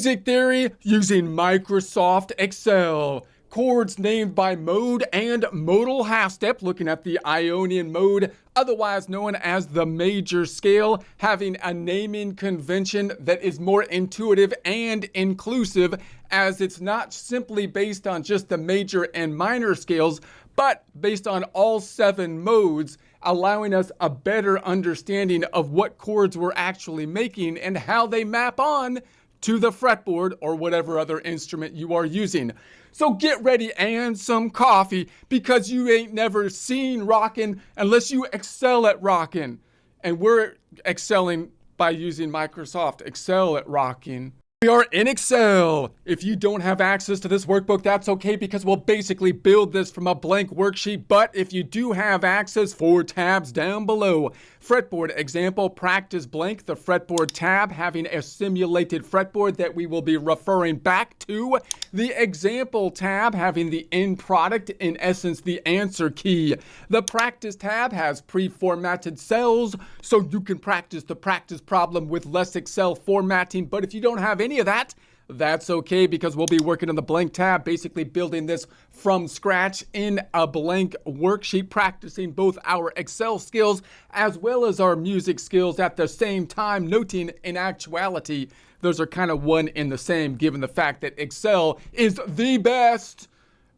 Music theory using Microsoft Excel. Chords named by mode and modal half step, looking at the Ionian mode, otherwise known as the major scale, having a naming convention that is more intuitive and inclusive, as it's not simply based on just the major and minor scales, but based on all 7 modes, allowing us a better understanding of what chords we're actually making and how they map on to the fretboard or whatever other instrument you are using. So get ready and some coffee, because you ain't never seen rockin' unless you excel at rockin'. And we're excelling by using Microsoft Excel at rocking. We are in Excel. If you don't have access to this workbook, that's okay, because we'll basically build this from a blank worksheet. But if you do have access, 4 tabs down below. Fretboard example, practice blank, the fretboard tab, having a simulated fretboard that we will be referring back to. The example tab, having the end product, in essence, the answer key. The practice tab has pre-formatted cells, so you can practice the practice problem with less Excel formatting. But if you don't have any of that, that's okay, because we'll be working on the blank tab, basically building this from scratch in a blank worksheet, practicing both our Excel skills as well as our music skills at the same time, noting in actuality those are kind of one and the same, given the fact that Excel is the best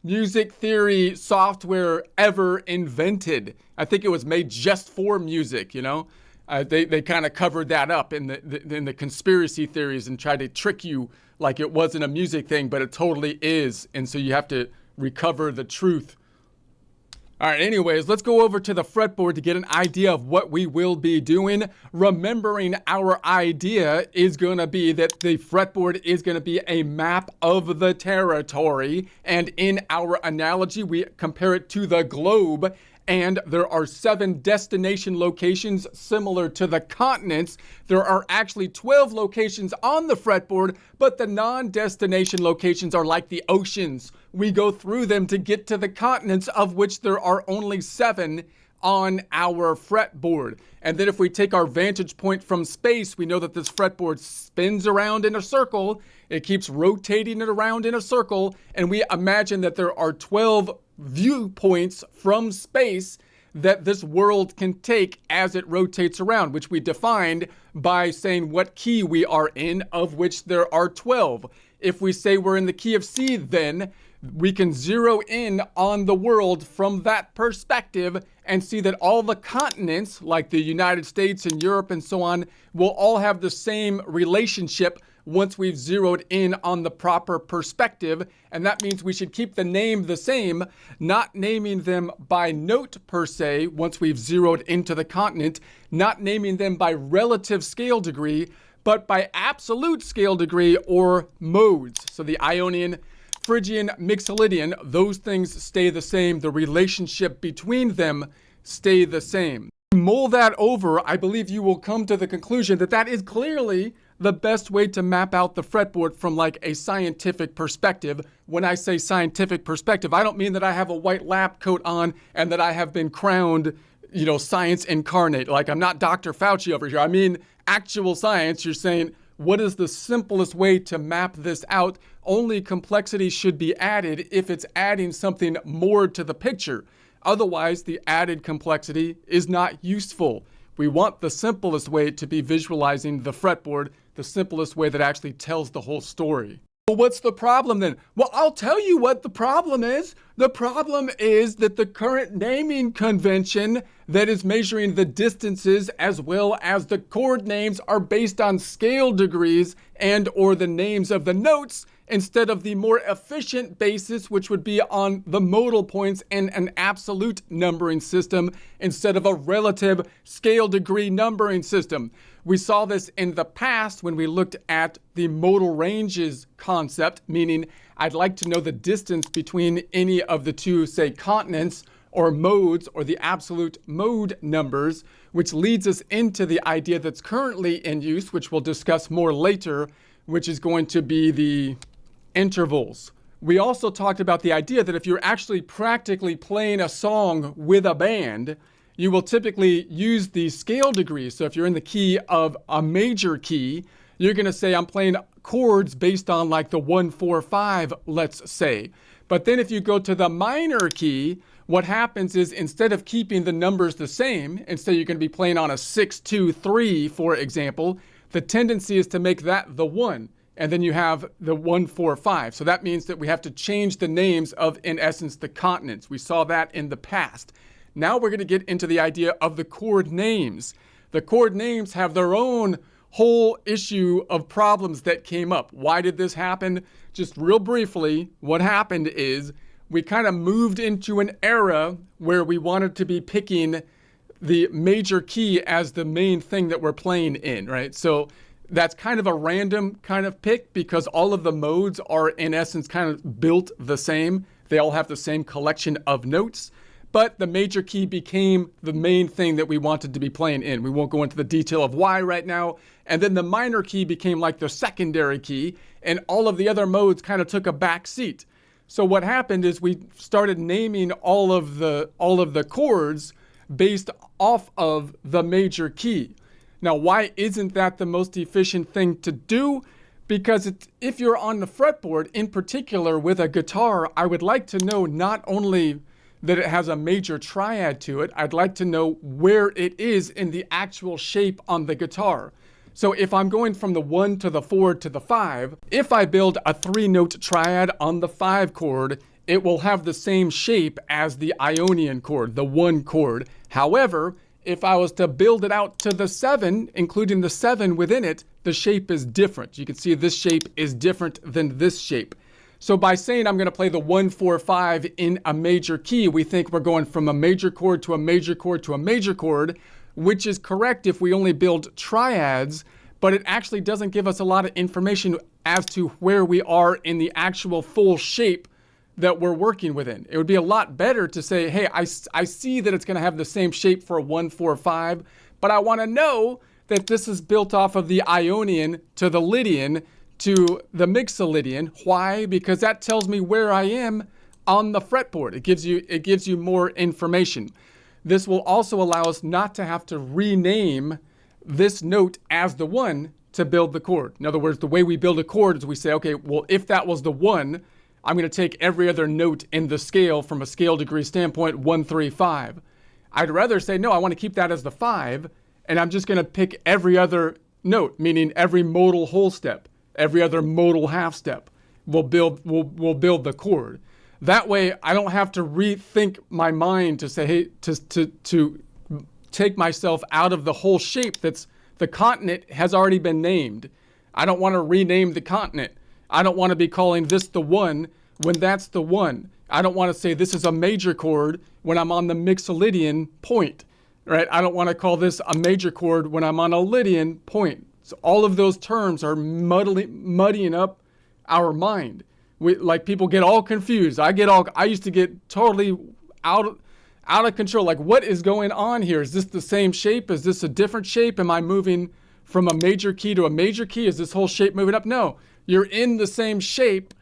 music theory software ever invented. I think it was made just for music, you know? They kind of covered that up in the conspiracy theories and tried to trick you like it wasn't a music thing, but it totally is. And so you have to recover the truth. All right, anyways, let's go over to the fretboard to get an idea of what we will be doing. Remembering our idea is going to be that the fretboard is going to be a map of the territory. And in our analogy, we compare it to the globe. And there are 7 destination locations similar to the continents. There are actually 12 locations on the fretboard, but the non-destination locations are like the oceans. We go through them to get to the continents, of which there are only 7 on our fretboard. And then if we take our vantage point from space, we know that this fretboard spins around in a circle. It keeps rotating it around in a circle. And we imagine that there are 12 viewpoints from space that this world can take as it rotates around, which we defined by saying what key we are in, of which there are 12. If we say we're in the key of C, then we can zero in on the world from that perspective and see that all the continents, like the United States and Europe and so on, will all have the same relationship once we've zeroed in on the proper perspective. And that means we should keep the name the same, not naming them by note per se once we've zeroed into the continent, not naming them by relative scale degree, but by absolute scale degree or modes. So the Ionian, Phrygian, Mixolydian, those things stay the same. The relationship between them stay the same. Mull that over, I believe you will come to the conclusion that that is clearly the best way to map out the fretboard from like a scientific perspective. When I say scientific perspective, I don't mean that I have a white lab coat on and that I have been crowned, you know, science incarnate. Like, I'm not Dr. Fauci over here. I mean actual science. You're saying, what is the simplest way to map this out? Only complexity should be added if it's adding something more to the picture. Otherwise, the added complexity is not useful. We want the simplest way to be visualizing the fretboard, the simplest way that actually tells the whole story. Well, what's the problem then? Well, I'll tell you what the problem is. The problem is that the current naming convention that is measuring the distances as well as the chord names are based on scale degrees and or the names of the notes, instead of the more efficient basis, which would be on the modal points and an absolute numbering system instead of a relative scale degree numbering system. We saw this in the past when we looked at the modal ranges concept, meaning I'd like to know the distance between any of the 2, say, continents or modes or the absolute mode numbers, which leads us into the idea that's currently in use, which we'll discuss more later, which is going to be the intervals. We also talked about the idea that if you're actually practically playing a song with a band, you will typically use the scale degrees. So if you're in the key of a major key, you're going to say, I'm playing chords based on like the 1, 4, 5, let's say. But then if you go to the minor key, what happens is instead of keeping the numbers the same, instead you're going to be playing on a 6, 2, 3, for example, the tendency is to make that the 1. And then you have the 1, 4, 5. So that means that we have to change the names of, in essence, the continents. We saw that in the past. Now we're going to get into the idea of the chord names. The chord names have their own whole issue of problems that came up. Why did this happen? Just real briefly, what happened is we kind of moved into an era where we wanted to be picking the major key as the main thing that we're playing in, right? So that's kind of a random kind of pick because all of the modes are in essence kind of built the same. They all have the same collection of notes, but the major key became the main thing that we wanted to be playing in. We won't go into the detail of why right now. And then the minor key became like the secondary key, and all of the other modes kind of took a back seat. So what happened is we started naming all of the chords based off of the major key. Now, why isn't that the most efficient thing to do? Because if you're on the fretboard, in particular with a guitar, I would like to know not only that it has a major triad to it, I'd like to know where it is in the actual shape on the guitar. So if I'm going from the 1 to the 4 to the 5, if I build a 3-note triad on the 5 chord, it will have the same shape as the Ionian chord, the 1 chord. However, if I was to build it out to the 7, including the 7 within it, the shape is different. You can see this shape is different than this shape. So by saying I'm going to play the 1, 4, 5 in a major key, we think we're going from a major chord to a major chord to a major chord, which is correct if we only build triads, but it actually doesn't give us a lot of information as to where we are in the actual full shape that we're working within. It would be a lot better to say, hey, I see that it's going to have the same shape for a 1, 4, 5, but I want to know that this is built off of the Ionian to the Lydian to the Mixolydian. Why? Because that tells me where I am on the fretboard. It gives you more information. This will also allow us not to have to rename this note as the 1 to build the chord. In other words, the way we build a chord is we say, okay, well, if that was the 1, I'm going to take every other note in the scale from a scale degree standpoint, 1, 3, 5. I'd rather say, no, I want to keep that as the 5, and I'm just going to pick every other note, meaning every modal whole step, every other modal half step will build the chord. That way, I don't have to rethink my mind to say, hey, to take myself out of the whole shape that's the continent has already been named. I don't want to rename the continent. I don't want to be calling this the 1 when that's the 1. I don't want to say this is a major chord when I'm on the Mixolydian point, right? I don't want to call this a major chord when I'm on a Lydian point. So all of those terms are muddying up our mind. Like people get all confused. I used to get totally out of control. Like, what is going on here? Is this the same shape? Is this a different shape? Am I moving from a major key to a major key? Is this whole shape moving up? No, you're in the same shape,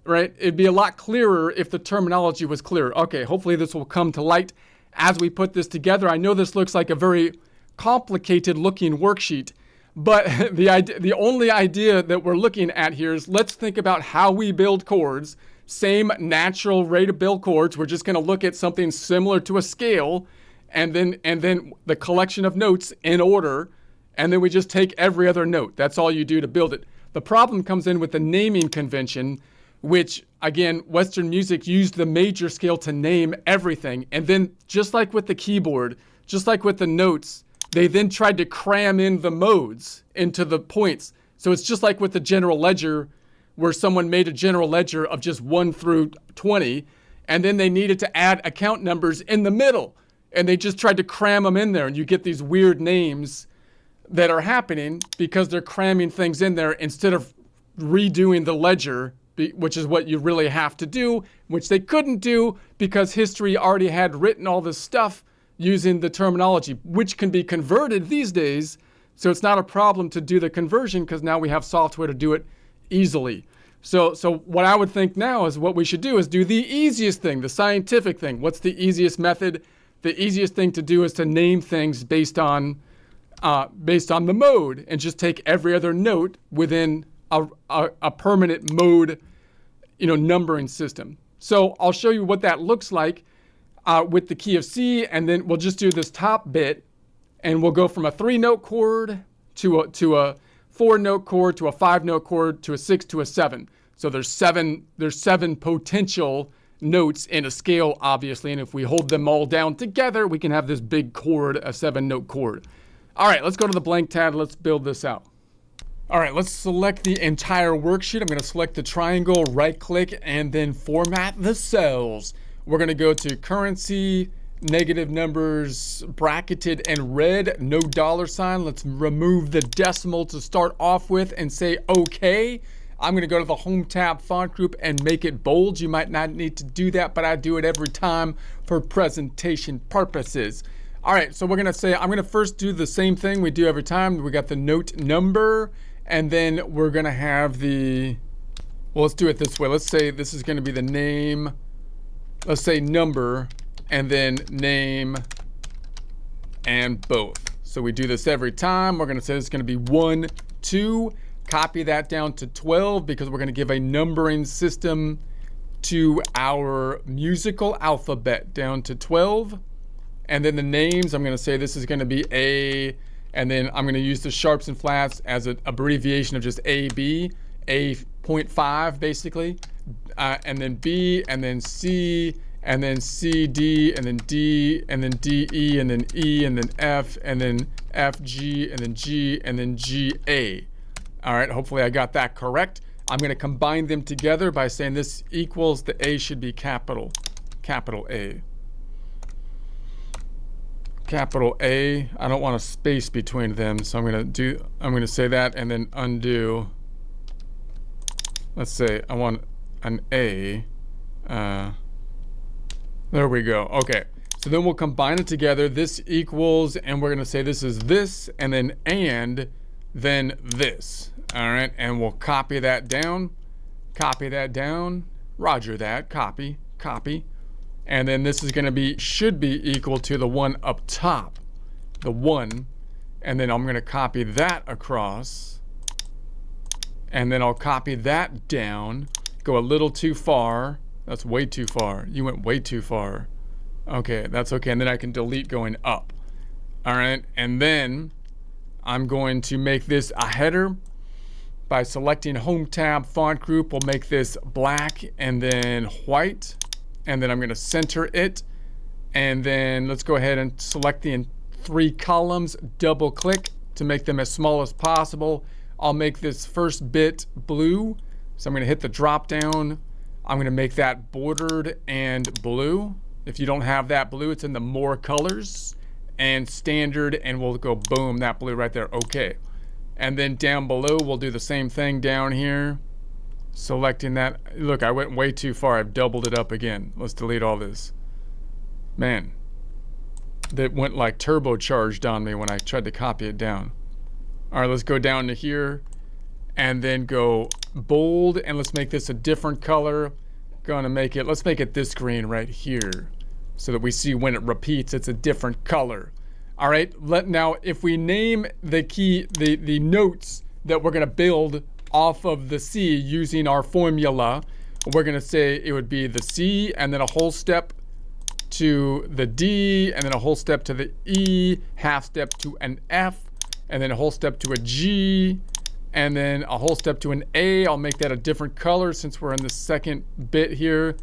right? It'd be a lot clearer if the terminology was clearer. Okay, hopefully this will come to light as we put this together. I know this looks like a very complicated looking worksheet, but the only idea that we're looking at here is let's think about how we build chords. Same natural rate of build chords. We're just going to look at something similar to a scale, and then the collection of notes in order, and then we just take every other note. That's all you do to build it. The problem comes in with the naming convention, which again, Western music used the major scale to name everything, and then just like with the keyboard, just like with the notes, they then tried to cram in the modes into the points. So it's just like with the general ledger, where someone made a general ledger of just 1 through 20, and then they needed to add account numbers in the middle, and they just tried to cram them in there, and you get these weird names that are happening because they're cramming things in there instead of redoing the ledger, which is what you really have to do, which they couldn't do because history already had written all this stuff using the terminology, which can be converted these days. So it's not a problem to do the conversion because now we have software to do it easily. So what I would think now is what we should do is do the easiest thing, the scientific thing. What's the easiest method? The easiest thing to do is to name things based on the mode and just take every other note within a permanent mode, numbering system. So I'll show you what that looks like with the key of C, and then we'll just do this top bit, and we'll go from a 3-note chord to a 4-note chord to a 5-note chord to a 6 to a 7. So there's seven potential notes in a scale, obviously, and if we hold them all down together, we can have this big chord, a 7-note chord. All right, let's go to the blank tab. Let's build this out. All right, let's select the entire worksheet. I'm going to select the triangle, right-click, and then format the cells. We're going to go to currency, negative numbers, bracketed and red, no $sign. Let's remove the decimal to start off with and say OK. I'm going to go to the Home tab font group and make it bold. You might not need to do that, but I do it every time for presentation purposes. All right, so we're going to say, I'm going to first do the same thing we do every time. We got the note number, and then we're going to have well, let's do it this way. Let's say this is going to be the name. Let's say number, and then name and both. So we do this every time. We're going to say it's going to be 1, 2. Copy that down to 12 because we're going to give a numbering system to our musical alphabet down to 12. And then the names, I'm going to say this is going to be A, and then I'm going to use the sharps and flats as an abbreviation of just AB, A.5 basically, and then B, and then C, and then CD, and then D, and then DE, and then E, and then F, and then FG, and then G, and then GA. All right, hopefully I got that correct. I'm going to combine them together by saying this equals, the A should be capital A. Capital A. I don't want a space between them, so I'm going to say that and then undo. Let's say I want an A. There we go. Okay. So then we'll combine it together. This equals, and we're going to say this is this, and then this. All right, and we'll copy that down, roger that, copy, and then this is going to should be equal to the one up top, the 1, and then I'm going to copy that across, and then I'll copy that down, go a little too far. That's way too far. You went way too far. Okay, that's okay, and then I can delete going up. All right, and then I'm going to make this a header by selecting Home tab font group. We'll make this black and then white, and then I'm going to center it, and then let's go ahead and select the 3 columns, double click to make them as small as possible. I'll make this first bit blue, so I'm going to hit the drop down. I'm going to make that bordered and blue. If you don't have that blue, it's in the more colors and standard, and we'll go boom, that blue right there. Okay. And then down below, we'll do the same thing down here. Selecting that. Look, I went way too far. I've doubled it up again. Let's delete all this. Man, that went like turbocharged on me when I tried to copy it down. All right, let's go down to here and then go bold, and let's make this a different color. Let's make it this green right here so that we see when it repeats, it's a different color. All right, now if we name the key, the notes that we're going to build off of the C using our formula, we're going to say it would be the C, and then a whole step to the D, and then a whole step to the E, half step to an F, and then a whole step to a G, and then a whole step to an A. I'll make that a different color since we're in the second bit here,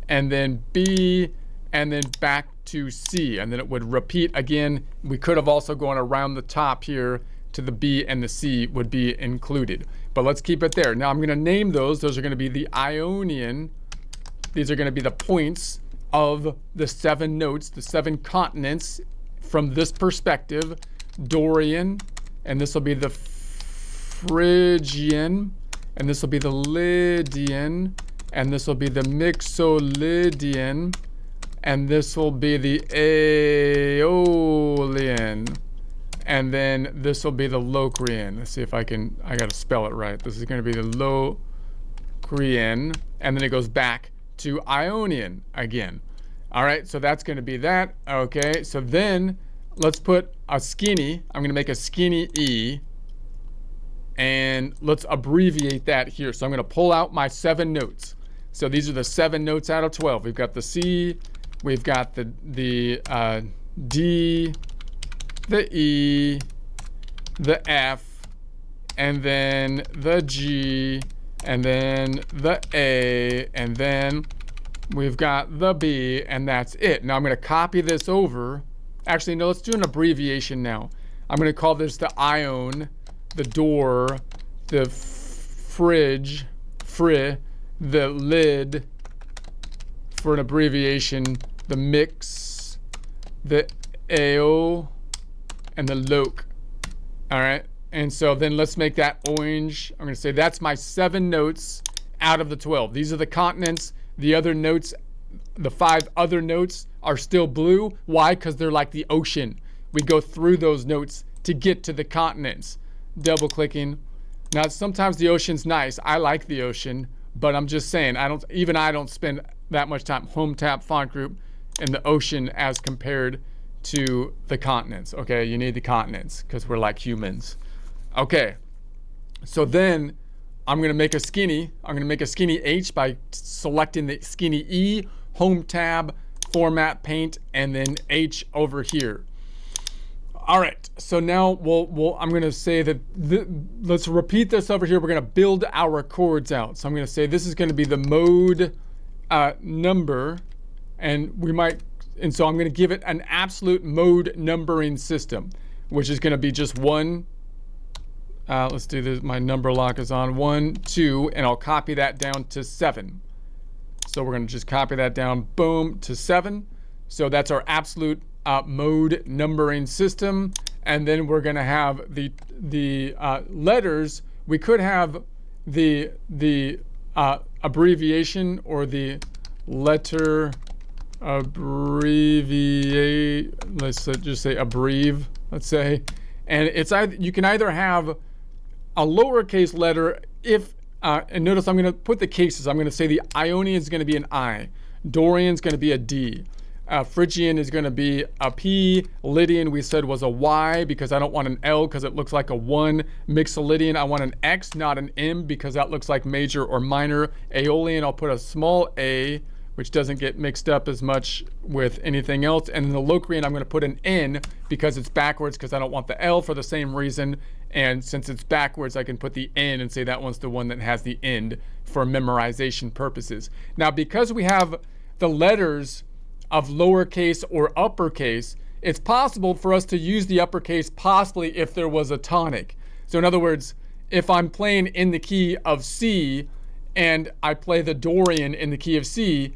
and then B, and then back to C, and then it would repeat again. We could have also gone around the top here to the B, and the C would be included. But let's keep it there. Now I'm going to name those. Those are going to be the Ionian. These are going to be the points of the 7 notes, the 7 continents from this perspective. Dorian, and this will be the Phrygian, and this will be the Lydian, and this will be the Mixolydian, and this will be the Aeolian, and then this will be the Locrian. Let's see if I gotta spell it right. This is gonna be the Locrian, and then it goes back to Ionian again. All right, so that's gonna be that. Okay, so then let's put a skinny. I'm gonna make a skinny E, And let's abbreviate that here. So I'm going to pull out my 7 notes. So these are the 7 notes out of 12. We've got the C, we've got the D, the E, the F, and then the G, and then the A, and then we've got the B, and that's it. Now I'm going to copy this over. Actually, no, let's do an abbreviation now. I'm going to call this the ion, the door, the fridge, the lid, for an abbreviation, the mix, the AO, and the loc. All right. And so then let's make that orange. I'm going to say that's my 7 notes out of the 12. These are the continents. The other notes, the 5 other notes are still blue. Why? Because they're like the ocean. We go through those notes to get to the continents. Double clicking. Now, sometimes the ocean's nice. I like the ocean, but I'm just saying, I don't spend that much time home tap font group in the ocean as compared to the continents. Okay, you need the continents because we're like humans. Okay, so then I'm going to make a skinny. I'm going to make a skinny H by selecting the skinny E, home tab, format, paint, and then H over here. All right, so now I'm going to say that, let's repeat this over here. We're going to build our chords out. So I'm going to say this is going to be the mode number, and so I'm going to give it an absolute mode numbering system, which is going to be just 1. Let's do this. My number lock is on 1, 2, and I'll copy that down to 7. So we're going to just copy that down, boom, to 7. So that's our absolute mode numbering system. And then we're going to have the letters. We could have the abbreviation or the letter abbreviate. Let's just say abbrev. Let's say, and it's either you can either have a lowercase letter if, and notice I'm going to put the cases. I'm going to say the Ionian is going to be an I, Dorian is going to be a D, Phrygian is going to be a P, Lydian we said was a Y because I don't want an L because it looks like a 1, Mixolydian I want an X, not an M because that looks like major or minor, Aeolian I'll put a small a, which doesn't get mixed up as much with anything else, and in the Locrian I'm going to put an N because it's backwards because I don't want the L for the same reason. And since it's backwards, I can put the N and say that one's the one that has the end for memorization purposes. Now, because we have the letters of lowercase or uppercase, it's possible for us to use the uppercase possibly if there was a tonic. So in other words, if I'm playing in the key of C and I play the Dorian in the key of C,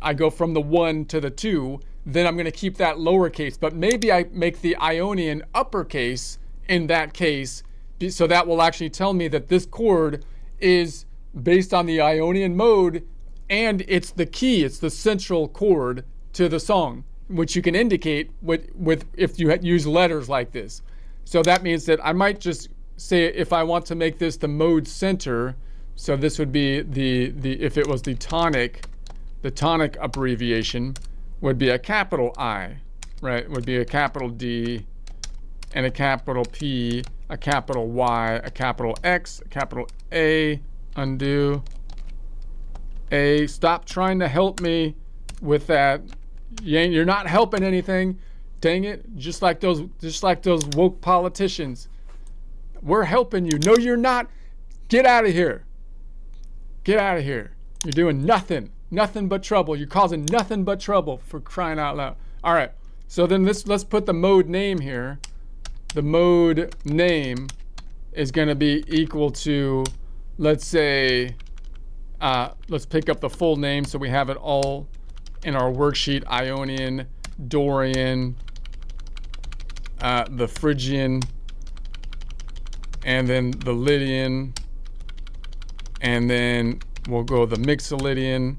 I go from the 1 to the 2, then I'm going to keep that lowercase. But maybe I make the Ionian uppercase in that case, so that will actually tell me that this chord is based on the Ionian mode and it's the key, it's the central chord to the song, which you can indicate with if you use letters like this. So that means that I might just say if I want to make this the mode center, so this would be the if it was the tonic abbreviation would be a capital I, right? Would be a capital D and a capital P, a capital Y, a capital X, a capital A, undo, A. Stop trying to help me with that. You're not helping anything. Dang it, just like those woke politicians. We're helping you. No, you're not. Get out of here. Get out of here. You're doing nothing but trouble. You're causing nothing but trouble, for crying out loud. All right, so then let's put the mode name here. The mode name is going to be equal to, let's say, let's pick up the full name so we have it all in our worksheet. Ionian, Dorian, the Phrygian, and then the Lydian, and then we'll go the Mixolydian,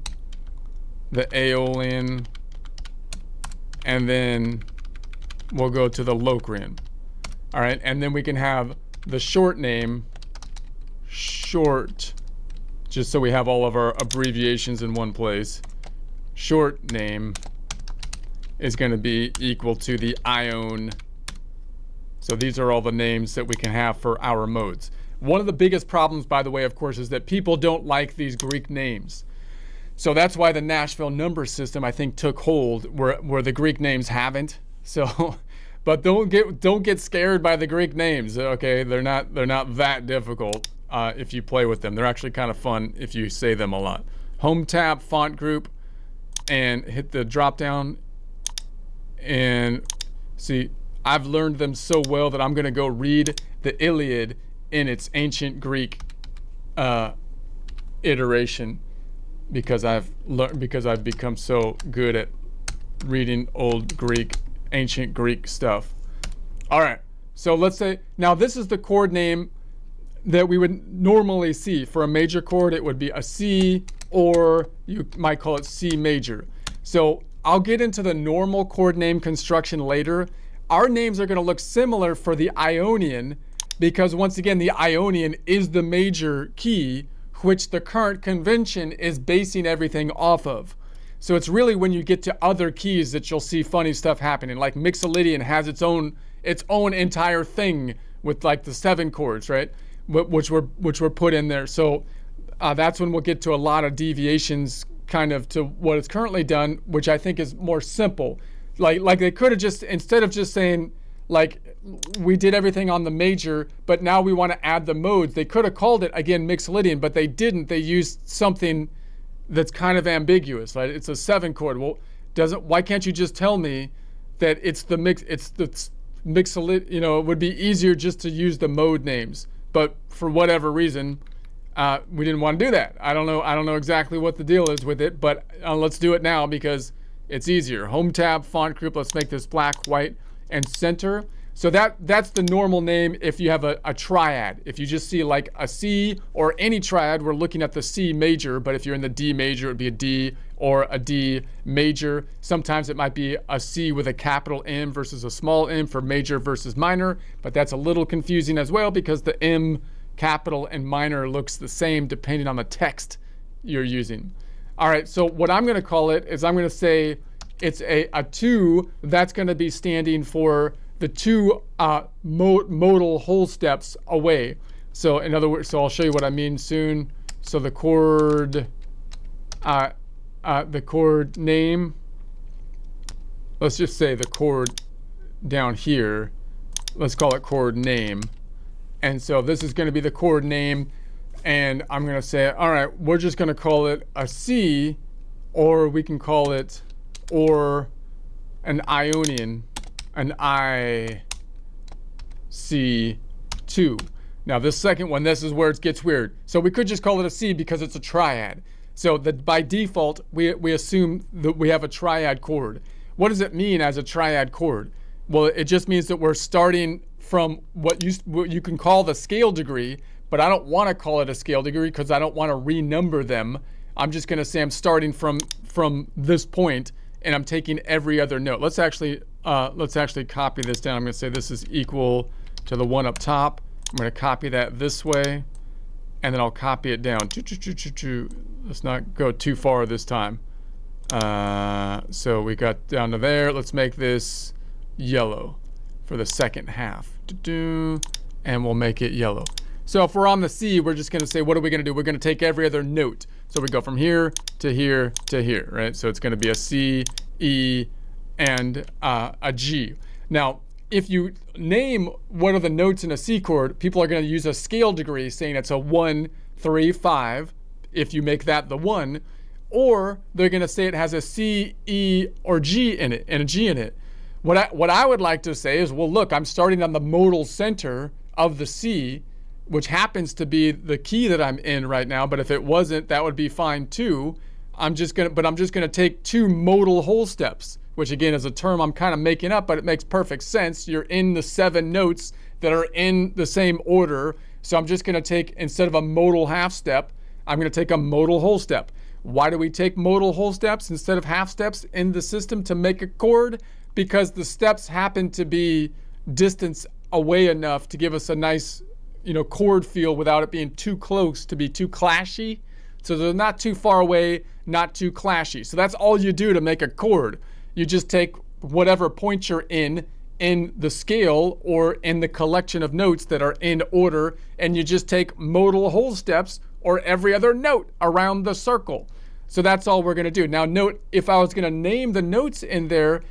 the Aeolian, and then we'll go to the Locrian. All right, and then we can have the short name, just so we have all of our abbreviations in one place. Short name is going to be equal to the ion. So these are all the names that we can have for our modes. One of the biggest problems, by the way, of course, is that people don't like these Greek names. So that's why the Nashville number system, I think, took hold where the Greek names haven't. So, but don't get scared by the Greek names. Okay, they're not that difficult if you play with them. They're actually kind of fun if you say them a lot. Home tab, font group, and hit the drop down. And see, I've learned them so well that I'm going to go read the Iliad in its ancient Greek iteration because I've become so good at reading old Greek, ancient Greek stuff. All right, so let's say now this is the chord name that we would normally see. For a major chord, it would be a C, or you might call it C major. So I'll get into the normal chord name construction later. Our names are going to look similar for the Ionian because, once again, the Ionian is the major key, which the current convention is basing everything off of. So it's really when you get to other keys that you'll see funny stuff happening. Like Mixolydian has its own entire thing with like the 7 chords, right? Which were put in there. So that's when we'll get to a lot of deviations kind of to what is currently done, which I think is more simple. Like they could have just, instead of just saying like we did everything on the major, but now we want to add the modes, they could have called it again Mixolydian, but they didn't. They used something that's kind of ambiguous, right? It's a 7 chord. Well, why can't you just tell me that it's the Mixolydian? You know, it would be easier just to use the mode names, but for whatever reason, we didn't want to do that. I don't know exactly what the deal is with it, but let's do it now because it's easier. Home tab, font group. Let's make this black, white, and center. So that's the normal name if you have a triad. If you just see like a C or any triad, we're looking at the C major, but if you're in the D major, it would be a D or a D major. Sometimes it might be a C with a capital M versus a small m for major versus minor, but that's a little confusing as well because the M capital and minor looks the same depending on the text you're using. All right, so what I'm going to call it is I'm going to say it's a 2 that's going to be standing for the 2 modal whole steps away. So in other words, so I'll show you what I mean soon. So the chord name, let's just say the chord down here, let's call it chord name. And so this is going to be the chord name, and I'm going to say, all right, we're just going to call it a C, or we can call it, or an Ionian, an IC2. Now this second one, this is where it gets weird. So we could just call it a C because it's a triad. So that by default, we assume that we have a triad chord. What does it mean as a triad chord? Well, it just means that we're starting from what you can call the scale degree, but I don't want to call it a scale degree because I don't want to renumber them. I'm just going to say I'm starting from this point and I'm taking every other note. Let's actually copy this down. I'm going to say this is equal to the one up top. I'm going to copy that this way, and then I'll copy it down. Let's not go too far this time. So we got down to there. Let's make this yellow for the second half. And we'll make it yellow. So if we're on the C, we're just going to say, what are we going to do? We're going to take every other note. So we go from here to here to here, right? So it's going to be a C, E, and a G. Now, if you name what are the notes in a C chord, people are going to use a scale degree saying it's a 1, 3, 5, if you make that the 1, or they're going to say it has a C, E, or G in it, and a G in it. What I would like to say is, well, look, I'm starting on the modal center of the C, which happens to be the key that I'm in right now, but if it wasn't, that would be fine too. I'm just gonna take 2 modal whole steps, which again is a term I'm kind of making up, but it makes perfect sense. You're in the 7 notes that are in the same order. So I'm just gonna take, instead of a modal half step, I'm gonna take a modal whole step. Why do we take modal whole steps instead of half steps in the system to make a chord? Because the steps happen to be distance away enough to give us a nice, chord feel without it being too close to be too clashy. So they're not too far away, not too clashy. So that's all you do to make a chord. You just take whatever point you're in in the scale or in the collection of notes that are in order, and you just take modal whole steps or every other note around the circle. So that's all we're going to do. Now note, if I was going to name the notes in there,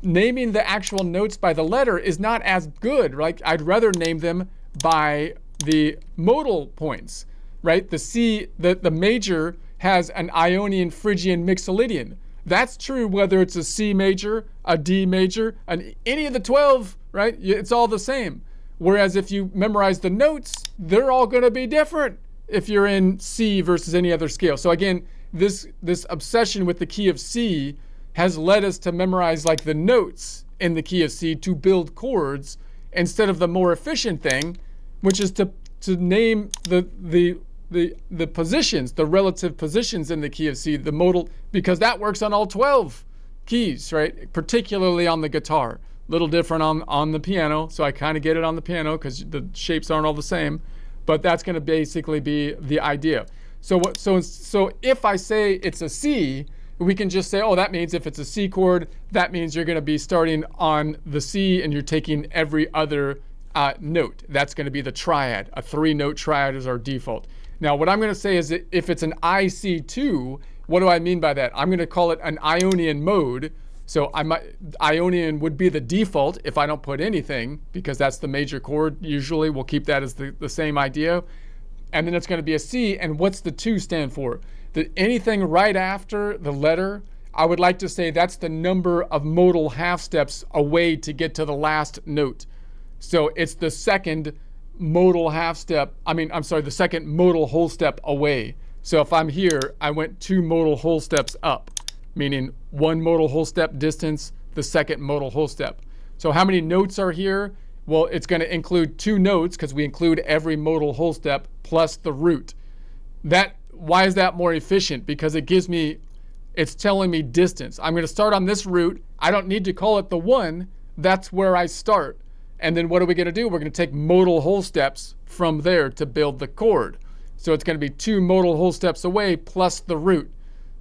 naming the actual notes by the letter is not as good, right? I'd rather name them by the modal points, right? The C, the major has an Ionian, Phrygian, Mixolydian. That's true whether it's a C major, a D major, any of the 12, right? It's all the same. Whereas if you memorize the notes, they're all going to be different if you're in C versus any other scale. So again, this obsession with the key of C has led us to memorize like the notes in the key of C to build chords instead of the more efficient thing, which is to name the positions, the relative positions in the key of C, the modal, because that works on all 12 keys, right? Particularly on the guitar. Little different on the piano, so I kind of get it on the piano because the shapes aren't all the same, but that's going to basically be the idea. So if I say it's a C, we can just say, oh, that means if it's a C chord, that means you're going to be starting on the C and you're taking every other note. That's going to be the triad. A 3-note triad is our default. Now, what I'm going to say is that if it's an IC2, what do I mean by that? I'm going to call it an Ionian mode. So Ionian would be the default if I don't put anything, because that's the major chord. Usually we'll keep that as the same idea. And then it's going to be a C. And what's the 2 stand for? Anything right after the letter, I would like to say that's the number of modal half steps away to get to the last note. So it's the second modal half step, the second modal whole step away. So if I'm here, I went 2 modal whole steps up, meaning 1 modal whole step distance, the second modal whole step. So how many notes are here? Well, it's going to include 2 notes because we include every modal whole step plus the root. Why is that more efficient? Because it's telling me distance. I'm going to start on this root. I don't need to call it the 1. That's where I start. And then what are we going to do? We're going to take modal whole steps from there to build the chord. So it's going to be 2 modal whole steps away plus the root.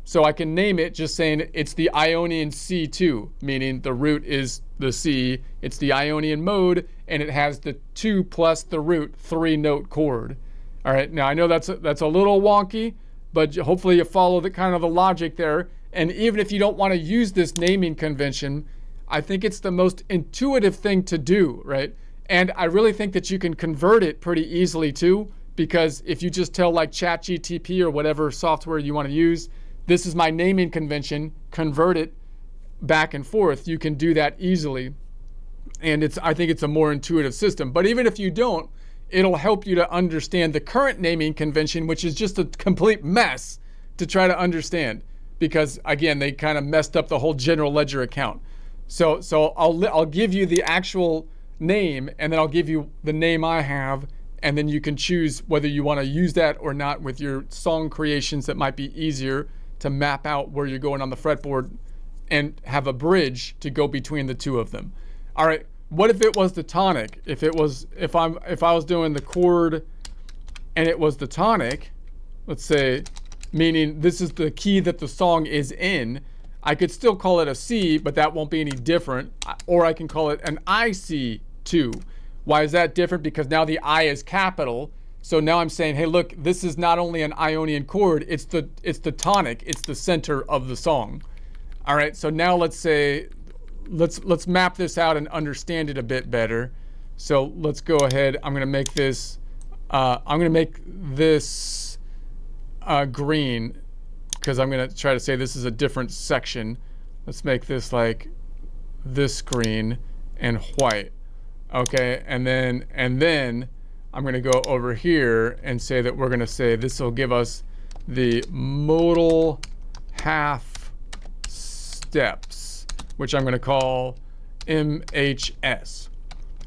So I can name it just saying it's the Ionian C2, meaning the root is the C. It's the Ionian mode, and it has the 2 plus the root 3-note chord. All right, now I know that's a little wonky, but hopefully you follow the kind of the logic there. And even if you don't want to use this naming convention, I think it's the most intuitive thing to do, right? And I really think that you can convert it pretty easily too, because if you just tell like ChatGTP or whatever software you want to use, this is my naming convention, convert it back and forth, you can do that easily. And I think it's a more intuitive system. But even if you don't, it'll help you to understand the current naming convention, which is just a complete mess to try to understand, because again, they kind of messed up the whole general ledger account. So I'll give you the actual name, and then I'll give you the name I have, and then you can choose whether you want to use that or not with your song creations. That might be easier to map out where you're going on the fretboard and have a bridge to go between the 2 of them. All right, what if it was the tonic? If I was doing the chord and it was the tonic, let's say, meaning this is the key that the song is in, I could still call it a C, but that won't be any different. Or I can call it an IC2. Why is that different? Because now the I is capital. So now I'm saying, hey, look, this is not only an Ionian chord, it's the tonic, it's the center of the song. All right, so now let's say, let's map this out and understand it a bit better. So let's go ahead. I'm going to make this green, because I'm going to try to say this is a different section. Let's make this like this green and white. Okay, and then I'm going to go over here and say that we're going to say this will give us the modal half steps, which I'm going to call MHS.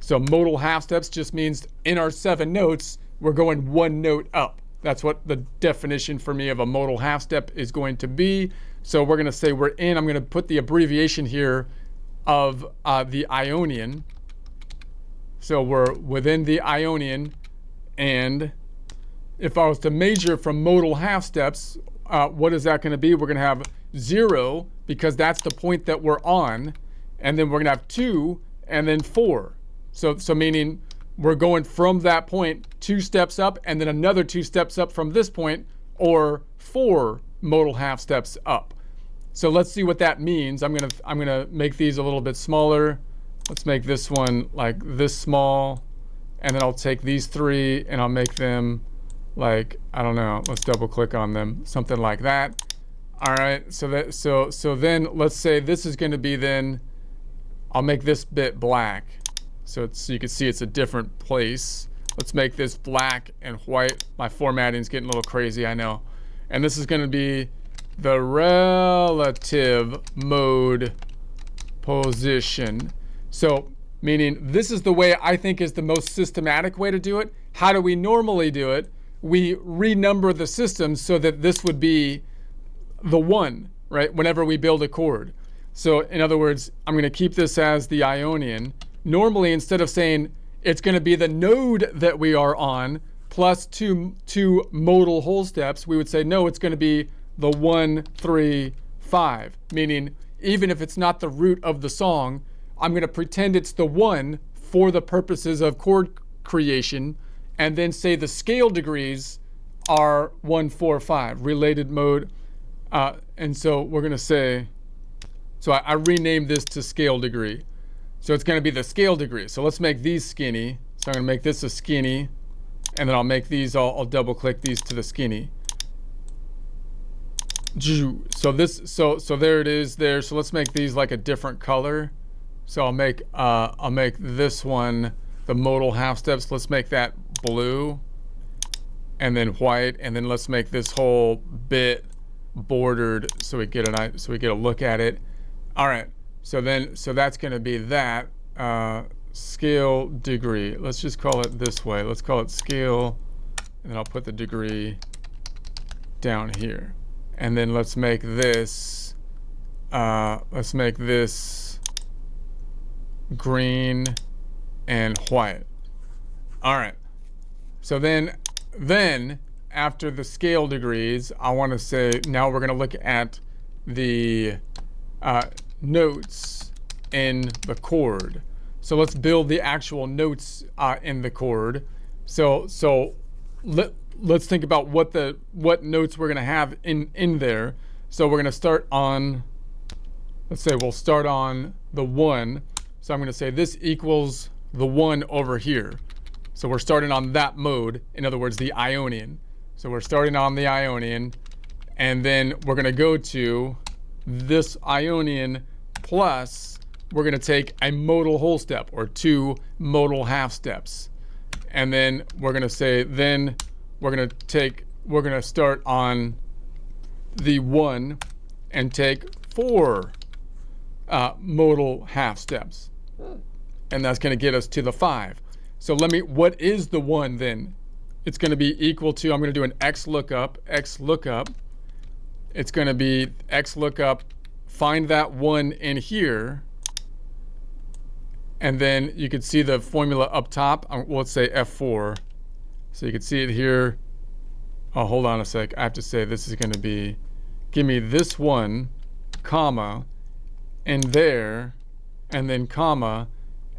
So modal half steps just means in our 7 notes, we're going 1 note up. That's what the definition for me of a modal half step is going to be. So we're going to say I'm going to put the abbreviation here of the Ionian. So we're within the Ionian, and if I was to measure from modal half steps, what is that going to be? We're going to have 0, because that's the point that we're on, and then we're going to have 2, and then 4. So meaning we're going from that point 2 steps up and then another 2 steps up from this point, or 4 modal half steps up. So let's see what that means. I'm gonna make these a little bit smaller. Let's make this one like this small, and then I'll take these 3 and I'll make them like, I don't know, let's double click on them, something like that. All right, so then let's say this is going to be, then I'll make this bit black, so you can see it's a different place. Let's make this black and white. My formatting's getting a little crazy, I know. And this is going to be the relative mode position. So meaning this is the way I think is the most systematic way to do it. How do we normally do it? We renumber the system so that this would be the 1, right, whenever we build a chord. So in other words, I'm going to keep this as the Ionian. Normally, instead of saying it's going to be the node that we are on plus two modal whole steps, we would say, no, it's going to be the 1, 3, 5. Meaning, even if it's not the root of the song, I'm going to pretend it's the 1 for the purposes of chord creation, and then say the scale degrees are 1, 4, 5, related mode. And so we're going to say, so I renamed this to scale degree. So it's going to be the scale degree. So let's make these skinny. So I'm going to make this a skinny, and then I'll make these, I'll double click these to the skinny. So there it is there. So let's make these like a different color. So I'll make this one the modal half steps. Let's make that blue, and then white, and then let's make this whole bit bordered so we get a look at it. All right, so that's going to be that scale degree. Let's just call it this way. Let's call it scale, and then I'll put the degree down here, and then let's make this green and white. All right, so then after the scale degrees, I want to say now we're going to look at the notes in the chord. So let's build the actual notes in the chord. So let's think about what notes we're going to have in there. So we're going to start on, let's say we'll start on the 1. So I'm going to say this equals the 1 over here. So we're starting on that mode, in other words, the Ionian. So we're starting on the Ionian, and then we're going to go to this Ionian plus, we're going to take a modal whole step, or 2 modal half steps. And then we're going to say, then we're going to start on the 1 and take 4 modal half steps. And that's going to get us to the 5. So what is the 1 then? It's going to be equal to, I'm going to do an X lookup. It's going to be X lookup, find that 1 in here, and then you can see the formula up top. Well, let's say F4. So you can see it here. Oh, hold on a sec. I have to say this is going to be, give me this 1, comma, and there, and then comma,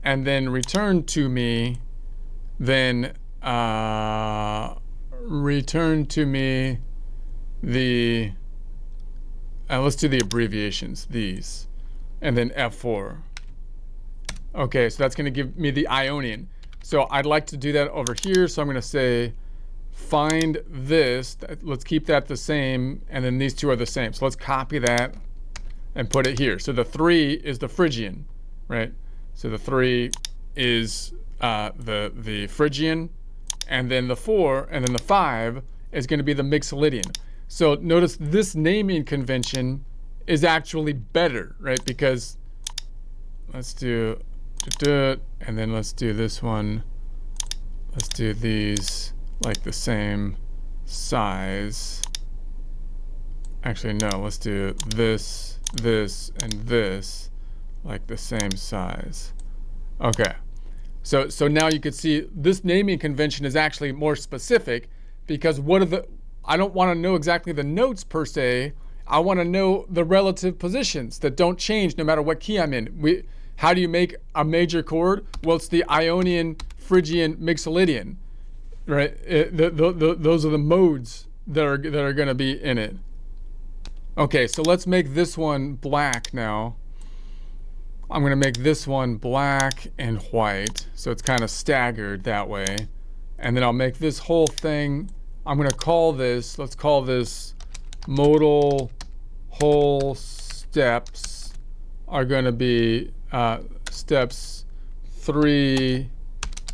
and then return to me, then return to me the, let's do the abbreviations, these, and then F4. Okay, so that's going to give me the Ionian. So I'd like to do that over here, so I'm going to say find this, let's keep that the same, and then these 2 are the same. So let's copy that and put it here. So the 3 is the Phrygian, right? So the 3 is the Phrygian, and then the 4, and then the 5 is going to be the Mixolydian. So notice this naming convention is actually better, right? Because let's do, and then let's do this one. Let's do these like the same size. Actually, no, let's do this, and this like the same size. Okay. So now you can see this naming convention is actually more specific, because I don't want to know exactly the notes per se. I want to know the relative positions that don't change no matter what key I'm in. How do you make a major chord? Well, it's the Ionian, Phrygian, Mixolydian, right? Those are the modes that are going to be in it. Okay, so let's make this one black now. I'm going to make this one black and white, so it's kind of staggered that way. And then I'll make this whole thing, I'm going to call this, let's call this modal whole steps are going to be steps 3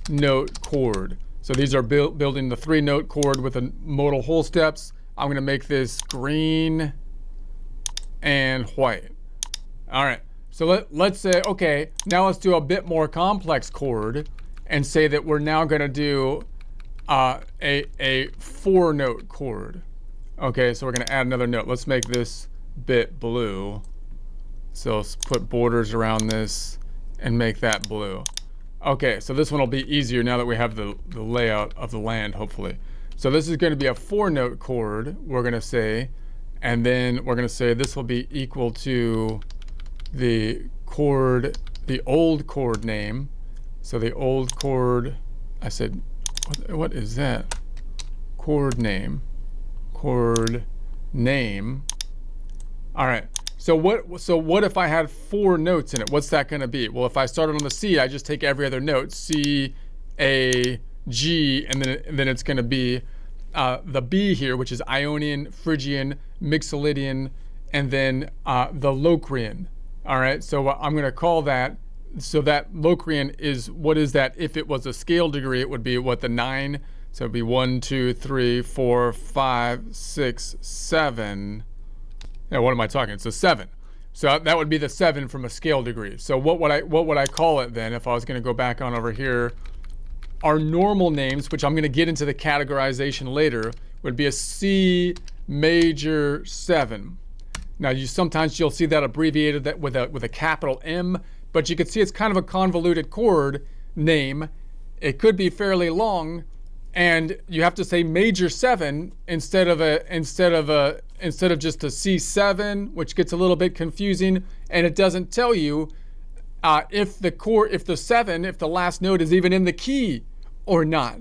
note chord. So these are building the 3 note chord with a modal whole steps. I'm going to make this green and white. All right. So let's say, okay, now let's do a bit more complex chord and say that we're now going to do a 4 note chord. Okay, so we're going to add another note. Let's make this bit blue. So let's put borders around this and make that blue. Okay, so this one will be easier now that we have the layout of the land, hopefully. So this is going to be a 4 note chord, we're going to say, and then we're going to say this will be equal to the chord, the old chord name. So the old chord, I said, what is that? Chord name. Chord name. All right. So what if I had 4 notes in it? What's that going to be? Well, if I started on the C, I just take every other note, C, A, G, and then it's going to be the B here, which is Ionian, Phrygian, Mixolydian, and then the Locrian. All right, so I'm going to call that, so that Locrian is, what is that? If it was a scale degree, it would be what, the 9? So it'd be 1, 2, 3, 4, 5, 6, 7. Yeah, what am I talking? It's a 7. So that would be the 7 from a scale degree. So what would I call it then if I was going to go back on over here? Our normal names, which I'm going to get into the categorization later, would be a C major 7. Now sometimes you'll see that abbreviated that with a capital M, but you can see it's kind of a convoluted chord name. It could be fairly long, and you have to say major 7 instead of just a C7, which gets a little bit confusing, and it doesn't tell you if the last note is even in the key or not.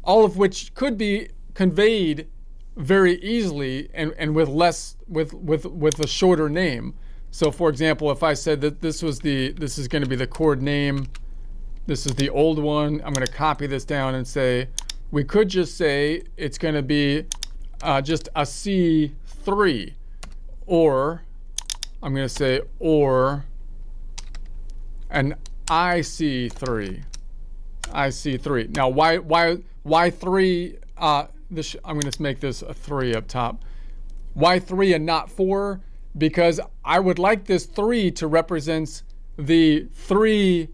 All of which could be conveyed very easily and with a shorter name. So for example, if I said that this is going to be the chord name, this is the old one, I'm going to copy this down and say, we could just say it's going to be just a C3, or I'm going to say, or an IC3. Now, why 3? I'm going to make this a 3 up top. Why 3 and not 4? Because I would like this 3 to represent the 3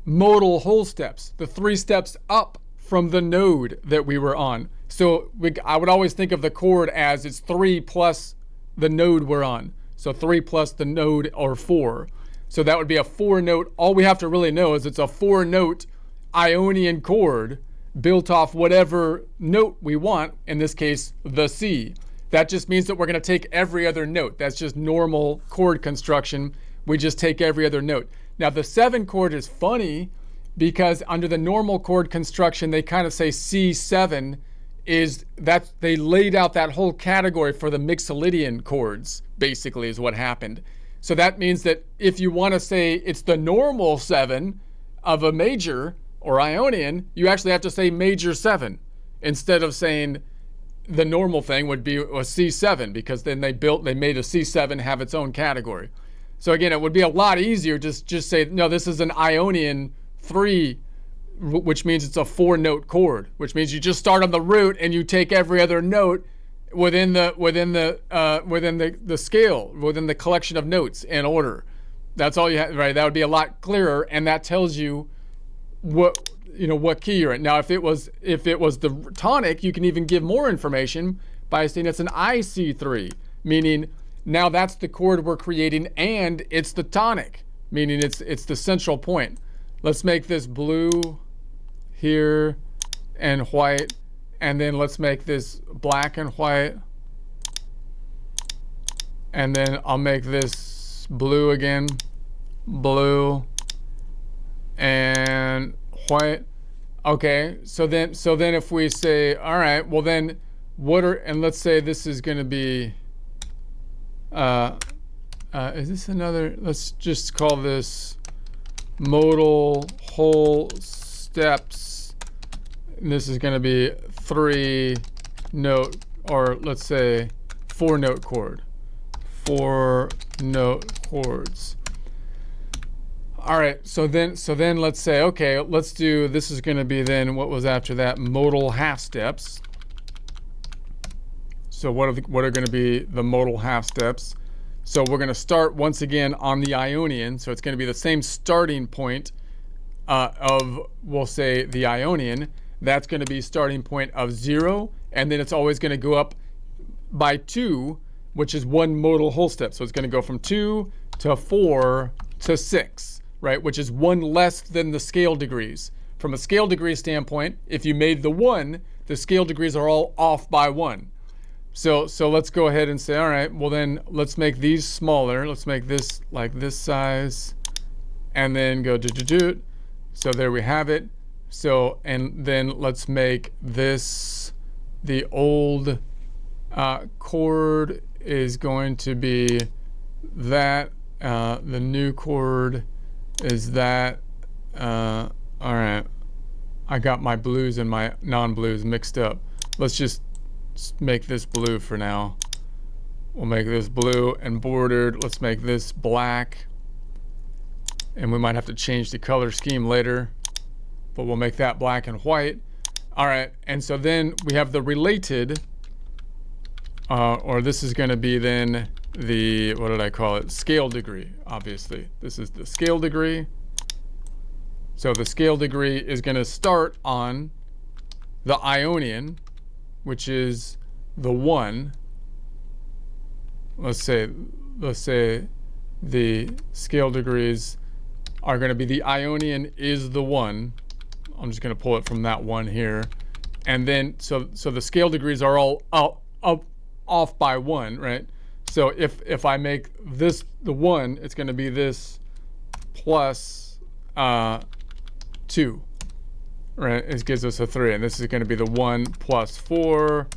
modal whole steps, the 3 steps up from the node that we were on. So I would always think of the chord as it's 3 plus the node we're on. So 3 plus the node, or 4. So that would be a 4 note. All we have to really know is it's a 4 note Ionian chord built off whatever note we want, in this case, the C. That just means that we're going to take every other note. That's just normal chord construction. We just take every other note. Now the 7 chord is funny because under the normal chord construction, they kind of say C7 is that they laid out that whole category for the Mixolydian chords, basically, is what happened. So that means that if you want to say it's the normal 7 of a major or Ionian, you actually have to say major 7 instead of saying the normal thing would be a C7, because then they made a C7 have its own category. So again, it would be a lot easier to just say, no, this is an Ionian 3, which means it's a 4 note chord, which means you just start on the root and you take every other note within the scale, within the collection of notes in order. That's all you have, right? That would be a lot clearer, and that tells you what key you're in. Now, if it was the tonic, you can even give more information by saying it's an IC3, meaning now that's the chord we're creating, and it's the tonic, meaning it's the central point. Let's make this blue here and white, and then let's make this black and white, and then I'll make this blue again, blue, and white. Okay, so then if we say, all right, well then and let's say this is going to be, is this another, let's just call this modal whole steps. And this is going to be 3-note, or let's say 4-note chord. 4-note chords. All right, so then let's say, okay, let's do, this is going to be then, what was after that? Modal half steps. So what are going to be the modal half steps? So we're going to start once again on the Ionian. So it's going to be the same starting point of, we'll say, the Ionian. That's going to be starting point of 0, and then it's always going to go up by 2, which is 1 modal whole step. So it's going to go from 2 to 4 to 6. Right, which is 1 less than the scale degrees. From a scale degree standpoint, if you made the 1, the scale degrees are all off by 1. So let's go ahead and say, all right, well then let's make these smaller. Let's make this like this size, and then go do. So there we have it. So, and then let's make this, the old chord is going to be that, the new chord is that. All right, I got my blues and my non-blues mixed up. Let's just make this blue for now. We'll make this blue and bordered. Let's make this black, and we might have to change the color scheme later, but we'll make that black and white. All right, and so then we have the related, or this is going to be then the, what did I call it? Scale degree, obviously. This is the scale degree. So the scale degree is going to start on the Ionian, which is the 1. Let's say the scale degrees are going to be, the Ionian is the 1. I'm just going to pull it from that 1 here. And then, so the scale degrees are all off by 1, right? So if I make this the 1, it's going to be this plus 2, right? It gives us a 3, and this is going to be the 1 plus 4,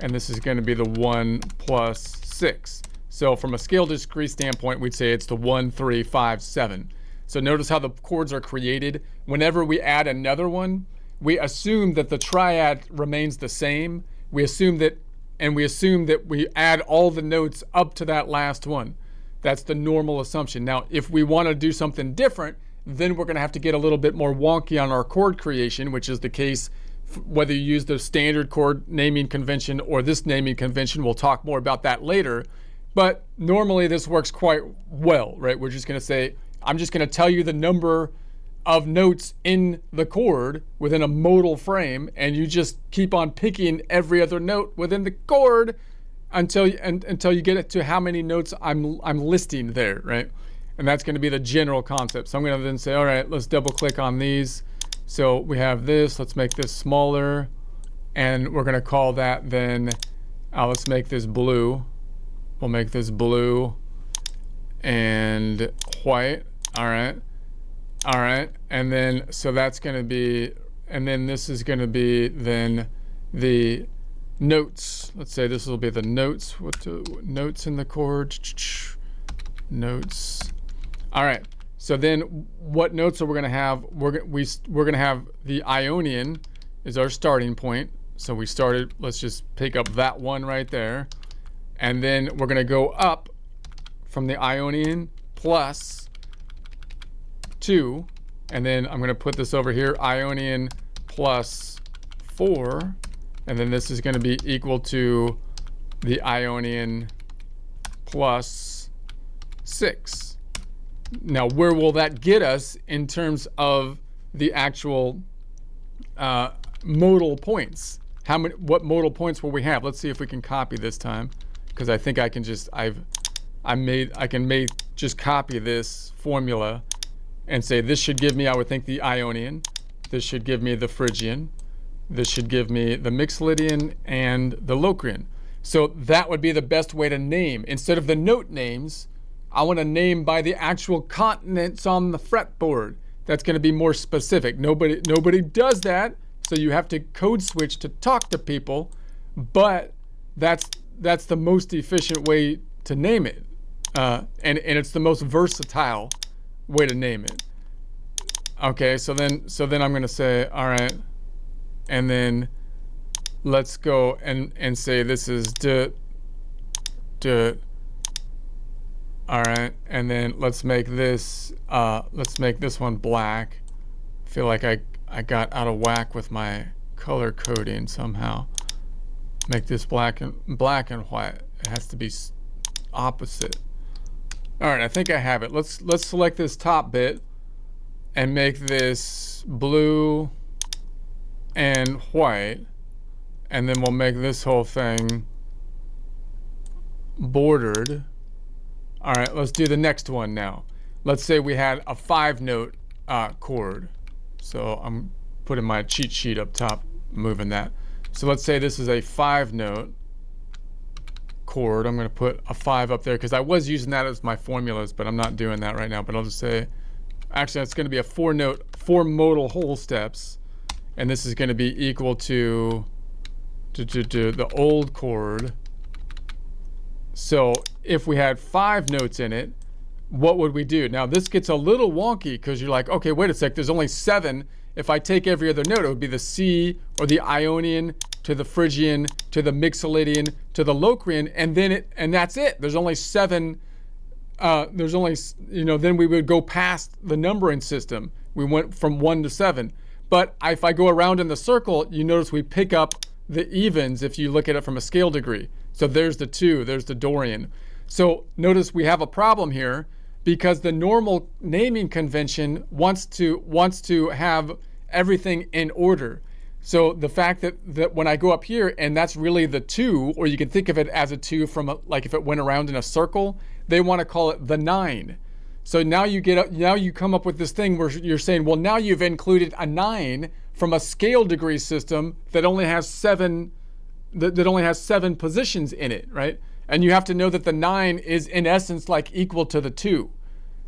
and this is going to be the 1 plus 6. So from a scale degree standpoint, we'd say it's the 1, 3, 5, 7. So notice how the chords are created. Whenever we add another one, we assume that the triad remains the same. We assume that we add all the notes up to that last one. That's the normal assumption. Now, if we want to do something different, then we're going to have to get a little bit more wonky on our chord creation, which is the case whether you use the standard chord naming convention or this naming convention. We'll talk more about that later. But normally this works quite well, right? We're just going to say, I'm just going to tell you the number of notes in the chord within a modal frame, and you just keep on picking every other note within the chord until you get it to how many notes I'm listing there, right? And that's going to be the general concept. So I'm going to then say, all right, let's double click on these. So we have this, let's make this smaller, and we're going to call that then, let's make this blue. We'll make this blue and white. All right, and then so that's going to be, and then this is going to be then the notes. Let's say this will be the notes. What notes in the chord? Notes. All right. So then, what notes are we going to have? We're going to have the Ionian is our starting point. So we started. Let's just pick up that one right there, and then we're going to go up from the Ionian plus 2, and then I'm going to put this over here, Ionian plus 4, and then this is going to be equal to the Ionian plus 6. Now, where will that get us in terms of the actual modal points? What modal points will we have? Let's see if we can copy this time, because I think I can just just copy this formula and say this should give me, I would think, the Ionian. This should give me the Phrygian. This should give me the Mixolydian and the Locrian. So that would be the best way to name. Instead of the note names, I want to name by the actual continents on the fretboard. that's going to be more specific. Nobody does that, so you have to code switch to talk to people, but that's the most efficient way to name it, and it's the most versatile way to name it. Okay, so then I'm going to say, all right, and then let's go and say this is all right, and then let's make this one black. I feel like I got out of whack with my color coding somehow. Make this black and white. It has to be opposite. All right, I think I have it. Let's select this top bit and make this blue and white, and then we'll make this whole thing bordered. All right, let's do the next one now. Let's say we had a 5-note chord. So I'm putting my cheat sheet up top, moving that. So let's say this is a 5-note chord. I'm going to put a 5 up there because I was using that as my formulas, but I'm not doing that right now. But I'll just say, actually, it's going to be a 4 modal whole steps, and this is going to be equal to the old chord. So if we had 5 notes in it, what would we do? Now this gets a little wonky because you're like, okay, wait a sec, there's only 7. If I take every other note, it would be the C or the Ionian to the Phrygian to the Mixolydian to the Locrian, and that's it. There's only 7. There's only, then we would go past the numbering system. We went from 1 to 7. But if I go around in the circle, you notice we pick up the evens if you look at it from a scale degree. So there's the 2, there's the Dorian. So notice we have a problem here because the normal naming convention wants to have everything in order. So the fact that when I go up here and that's really the 2, or you can think of it as a 2 from like if it went around in a circle, they want to call it the 9. So now you come up with this thing where you're saying, well, now you've included a 9 from a scale degree system that only has 7 positions in it, right? And you have to know that the 9 is in essence like equal to the 2.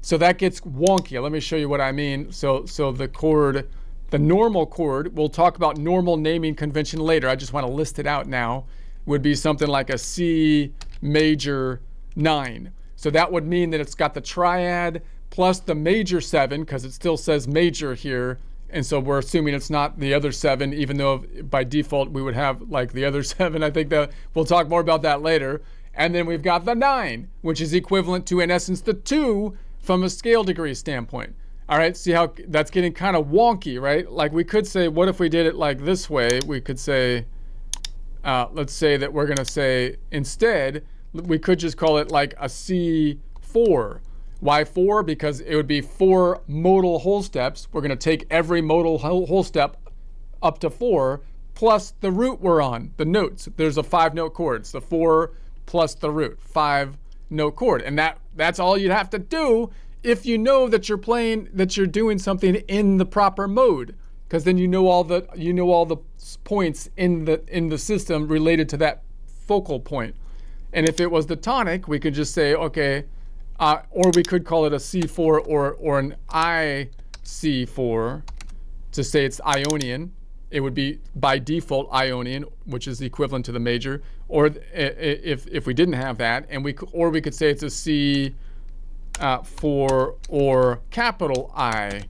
So that gets wonky. Let me show you what I mean. So the chord, the normal chord, we'll talk about normal naming convention later. I just want to list it out now, would be something like a C major 9. So that would mean that it's got the triad plus the major 7 because it still says major here. And so we're assuming it's not the other 7, even though by default we would have like the other 7. I think that we'll talk more about that later. And then we've got the 9, which is equivalent to, in essence, the 2 from a scale degree standpoint. All right, see how that's getting kind of wonky, right? Like we could say, what if we did it like this way? We could say, let's say that we're going to say instead, we could just call it like a C4. Why 4? Because it would be 4 modal whole steps. We're going to take every modal whole step up to 4 plus the root we're on, the notes. There's a 5-note chord. It's the 4 plus the root, 5-note chord. And that's all you'd have to do if you know that you're doing something in the proper mode, because then you know all the points in the system related to that focal point. And if it was the tonic, we could just say, okay, or we could call it a C4 or an IC4 to say it's Ionian. It would be by default Ionian, which is the equivalent to the major. Or if we didn't have that, and we could say it's a C4 or capital I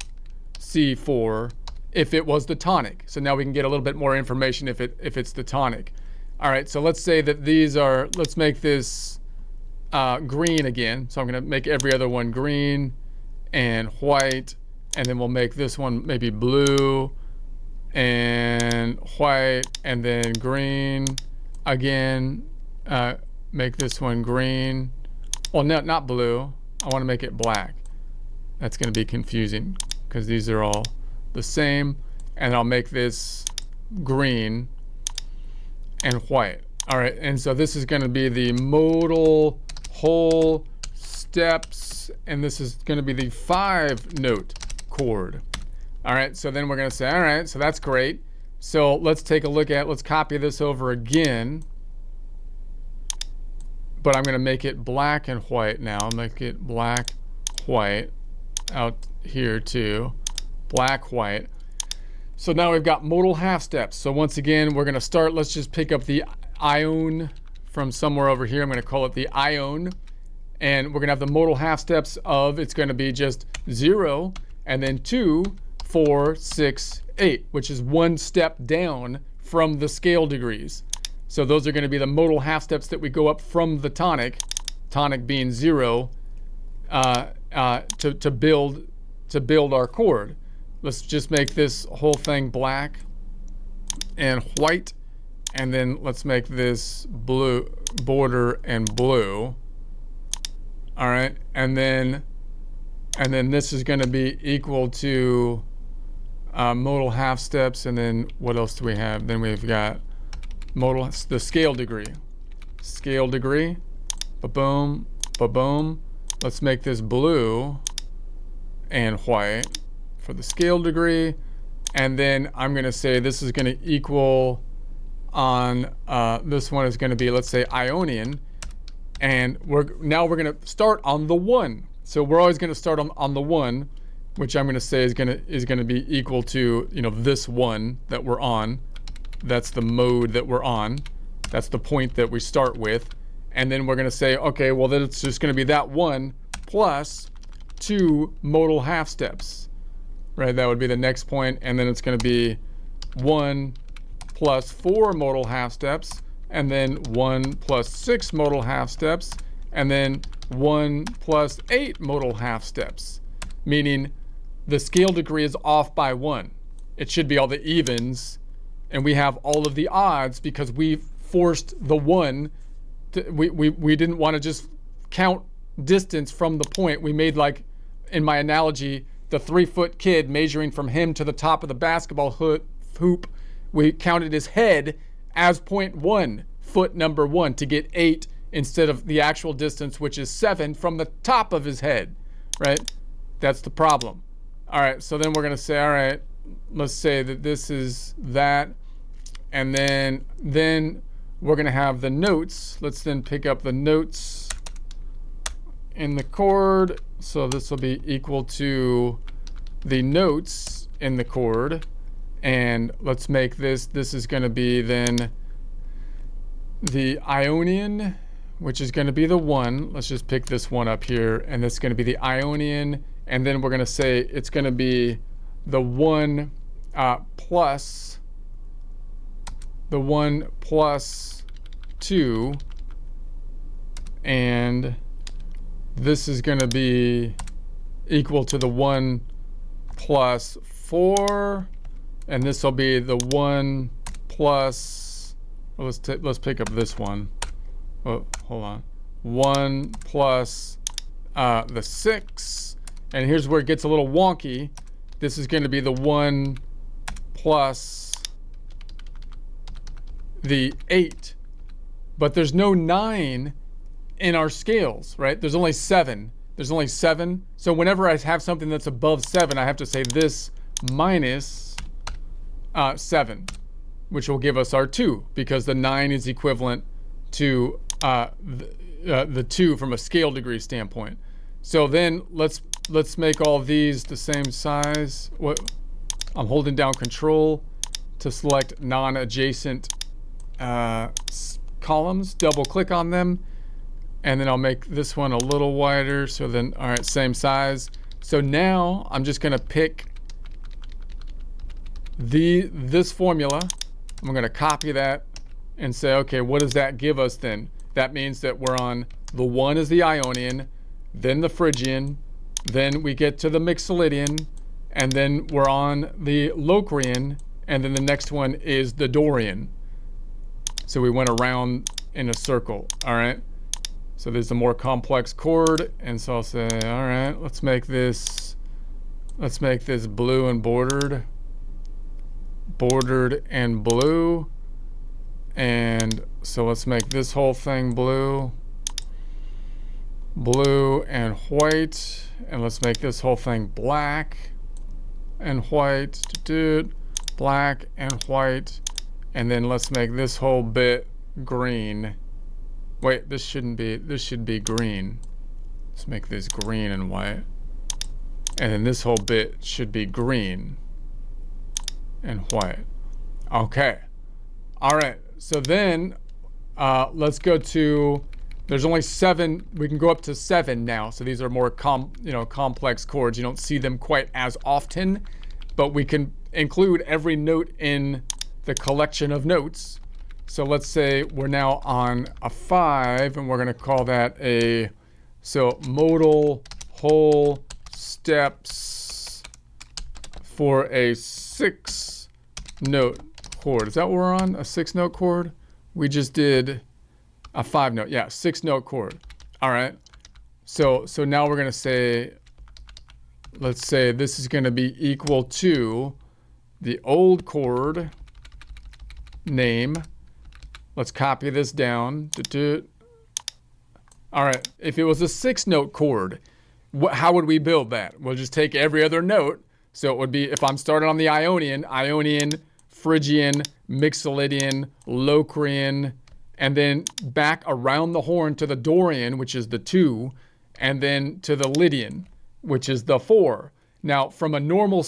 C4 if it was the tonic. So now we can get a little bit more information if it's the tonic. All right, so let's say that let's make this green again. So I'm going to make every other one green and white, and then we'll make this one maybe blue and white, and then green again. Make this one green. Well, no, not blue. I want to make it black. That's going to be confusing because these are all the same. And I'll make this green and white. All right, and so this is going to be the modal whole steps, and this is going to be the 5-note chord. All right, so then we're going to say, all right, so that's great. So let's take a look let's copy this over again. But I'm going to make it black and white now. I'll make it black, white out here too. black, white. So now we've got modal half steps. So once again, we're going to start. Let's just pick up the ion from somewhere over here. I'm going to call it the ion. And we're going to have the modal half steps of, it's going to be just 0, and then 2, 4, 6, 8, which is one step down from the scale degrees. So those are going to be the modal half steps that we go up from the tonic being 0, to build our chord. Let's just make this whole thing black and white, and then let's make this blue border and blue. All right, and then this is going to be equal to modal half steps, and then what else do we have? Then we've got modal, the scale degree, ba-boom, ba-boom. Let's make this blue and white for the scale degree, and then I'm going to say this is going to equal on this one is going to be, let's say, Ionian, and we're going to start on the 1. So we're always going to start on the 1, which I'm going to say is going to be equal to, you know, this 1 that we're on. That's the mode that we're on. That's the point that we start with. And then we're going to say, okay, well, then it's just going to be that 1 plus 2 modal half steps, right? That would be the next point. And then it's going to be 1 plus 4 modal half steps, and then 1 plus 6 modal half steps, and then 1 plus 8 modal half steps, meaning the scale degree is off by 1. It should be all the evens, and we have all of the odds because we forced the 1. We didn't want to just count distance from the point. We made, like in my analogy, the 3-foot kid measuring from him to the top of the basketball hoop. We counted his head as 0.1, foot number 1, to get 8 instead of the actual distance, which is 7 from the top of his head, right? That's the problem. All right, so then we're going to say, all right, let's say that this is that, and then we're going to have the notes. Let's then pick up the notes in the chord. So this will be equal to the notes in the chord. And let's make this is going to be then the Ionian, which is going to be the 1. Let's just pick this one up here, and this is going to be the Ionian. And then we're going to say it's going to be the 1 plus 2, and this is going to be equal to the 1 plus 4, and this will be the 1 plus, well, let's pick up this one. Oh, hold on. 1 plus the 6, and here's where it gets a little wonky. This is going to be the 1 plus the 8, but there's no 9 in our scales, right? There's only 7. There's only 7. So whenever I have something that's above 7, I have to say this minus 7, which will give us our 2, because the 9 is equivalent to the 2 from a scale degree standpoint. So then let's make all these the same size. I'm holding down Control to select non-adjacent columns. Double click on them, and then I'll make this one a little wider. So then, all right, same size. So now I'm just going to pick this formula. I'm going to copy that and say, okay, what does that give us then? That means that we're on the 1 is the Ionian, then the Phrygian, then we get to the Mixolydian, and then we're on the Locrian, and then the next one is the Dorian. So we went around in a circle, all right? So there's a more complex chord, and so I'll say, all right, let's make this blue and bordered and blue. And so let's make this whole thing blue and white, and let's make this whole thing black and white, black and white, and then let's make this whole bit green. Wait, this should be green. Let's make this green and white. And then this whole bit should be green and white. Okay. All right. So then let's go to, there's only 7. We can go up to 7 now. So these are more complex chords. You don't see them quite as often, but we can include every note in the collection of notes. So let's say we're now on a 5, and we're going to call that modal whole steps for a 6-note chord. Is that what we're on? A 6-note chord? We just did a 5-note. Yeah, 6-note chord. All right. So now we're going to say, let's say this is going to be equal to the old chord name. Let's copy this down. All right. If it was a 6-note chord, how would we build that? We'll just take every other note. So it would be, if I'm starting on the Ionian, Phrygian, Mixolydian, Locrian, and then back around the horn to the Dorian, which is the 2, and then to the Lydian, which is the 4. Now, from a normal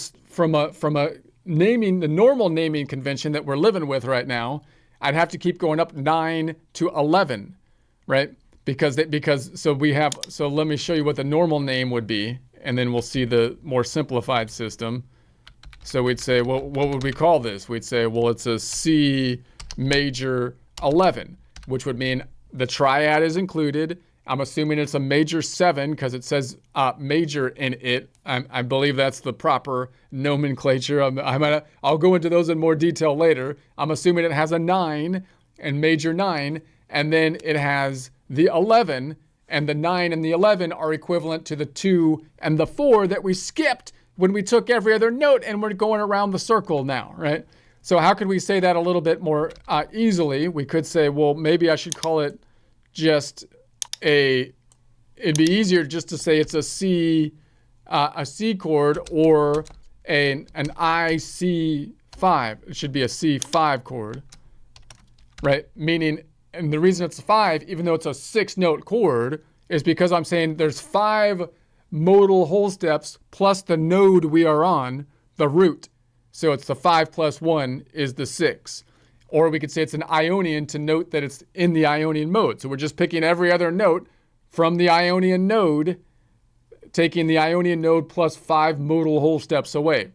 naming, the normal naming convention that we're living with right now, I'd have to keep going up 9 to 11, right? So let me show you what the normal name would be, and then we'll see the more simplified system. So we'd say, well, what would we call this? We'd say, well, it's a C major 11, which would mean the triad is included. I'm assuming it's a major 7 because it says major in it. I believe that's the proper nomenclature. I'll go into those in more detail later. I'm assuming it has a 9 and major 9, and then it has the 11, and the 9 and the 11 are equivalent to the 2 and the 4 that we skipped when we took every other note, and we're going around the circle now, right? So how could we say that a little bit more easily? We could say, well, maybe I should call it just it'd be easier just to say it's a C chord, or an IC5. It should be a C5 chord, right? Meaning, and the reason it's a 5, even though it's a 6-note chord, is because I'm saying there's 5 modal whole steps plus the node we are on, the root. So it's the 5 plus 1 is the 6. Or we could say it's an Ionian to note that it's in the Ionian mode. So we're just picking every other note from the Ionian node, taking the Ionian node plus 5 modal whole steps away,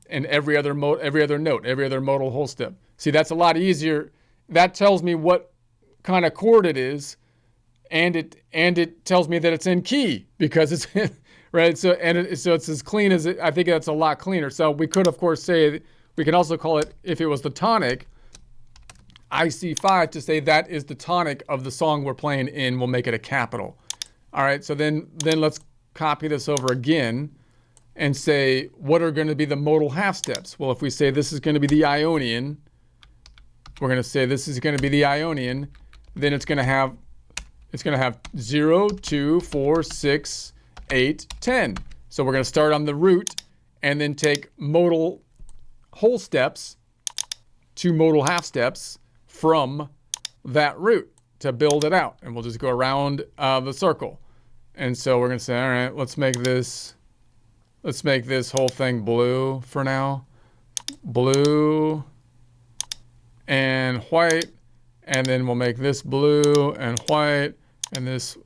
and every other note, every other modal whole step. See, that's a lot easier. That tells me what kind of chord it is, and it tells me that it's in key because it's right. So it's as clean as it. I think that's a lot cleaner. So we could, of course, say, we can also call it, if it was the tonic, IC5, to say that is the tonic of the song we're playing in. We'll make it a capital. All right. So then let's copy this over again and say, what are going to be the modal half steps? Well, if we say this is going to be the Ionian, we're going to say this is going to be the Ionian, then it's going to have 0, 2, 4, 6, 8, 10. So we're going to start on the root and then take modal whole steps, 2 modal half steps from that root to build it out. And we'll just go around the circle. And so we're going to say, all right, let's make this whole thing blue for now. Blue and white. And then we'll make this blue and white, and this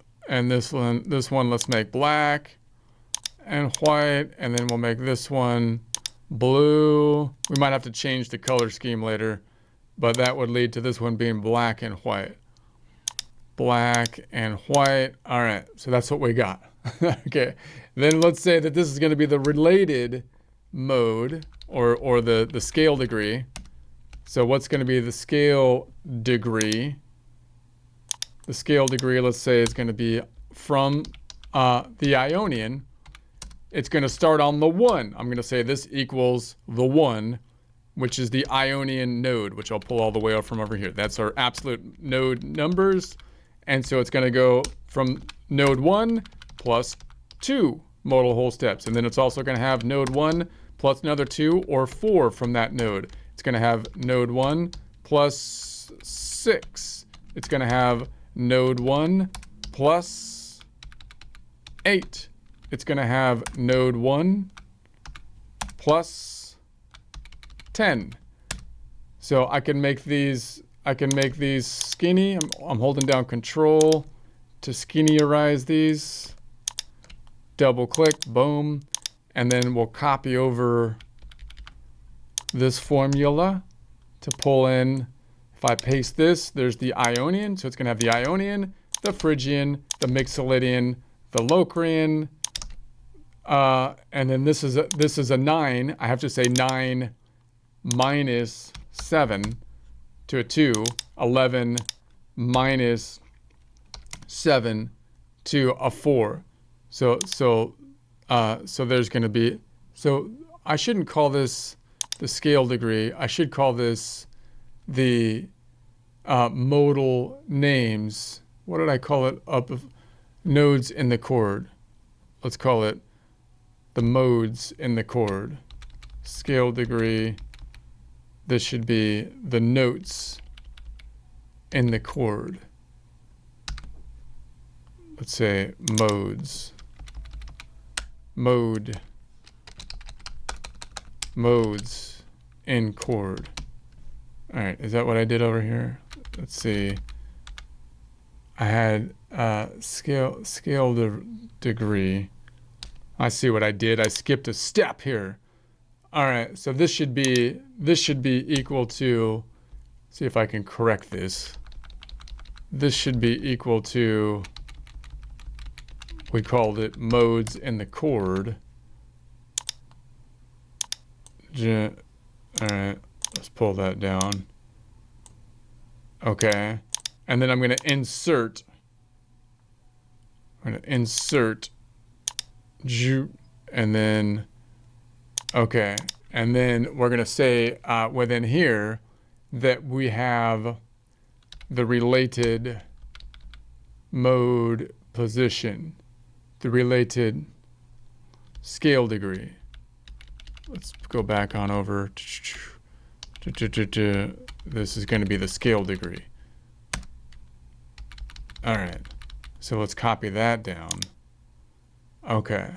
one let's make black and white, and then we'll make this one blue. We might have to change the color scheme later, but that would lead to this one being black and white. Black and white. All right, so that's what we got. Okay, then let's say that this is going to be the related mode, or the scale degree. So what's going to be the scale degree? The scale degree, let's say, is going to be from the Ionian. It's going to start on the 1. I'm going to say this equals the 1, which is the Ionian node, which I'll pull all the way up from over here. That's our absolute node numbers. And so it's going to go from node 1 plus 2 modal whole steps. And then it's also going to have node 1 plus another 2 or 4 from that node. It's going to have node 1 plus 6. It's going to have node 1 plus 8. it's going to have node 1 plus 10. So I can make these skinny. I'm holding down control to skinnyerize these. Double click, boom. And then we'll copy over this formula to pull in. If I paste this, there's the Ionian. So it's going to have the Ionian, the Phrygian, the Mixolydian, the Locrian. And then this is a 9. I have to say 9 minus 7 to a 2. 11 minus 7 to a 4. So there's going to be, so I shouldn't call this the scale degree. I should call this the modal names. What did I call it? Up of nodes in the chord. Let's call it the modes in the chord. Scale degree. This should be the notes in the chord. Let's say modes. Modes in chord. All right, is that what I did over here? Let's see. I had scale degree. I see what I did. I skipped a step here. All right, so this should be equal to, see if I can correct this. This should be equal to, we called it modes in the chord. All right, let's pull that down. Okay, and then I'm going to insert. I'm going to insert, and then, okay, and then we're going to say within here that we have the related mode position, the related scale degree. Let's go back on over. This is going to be the scale degree. All right, so let's copy that down. Okay,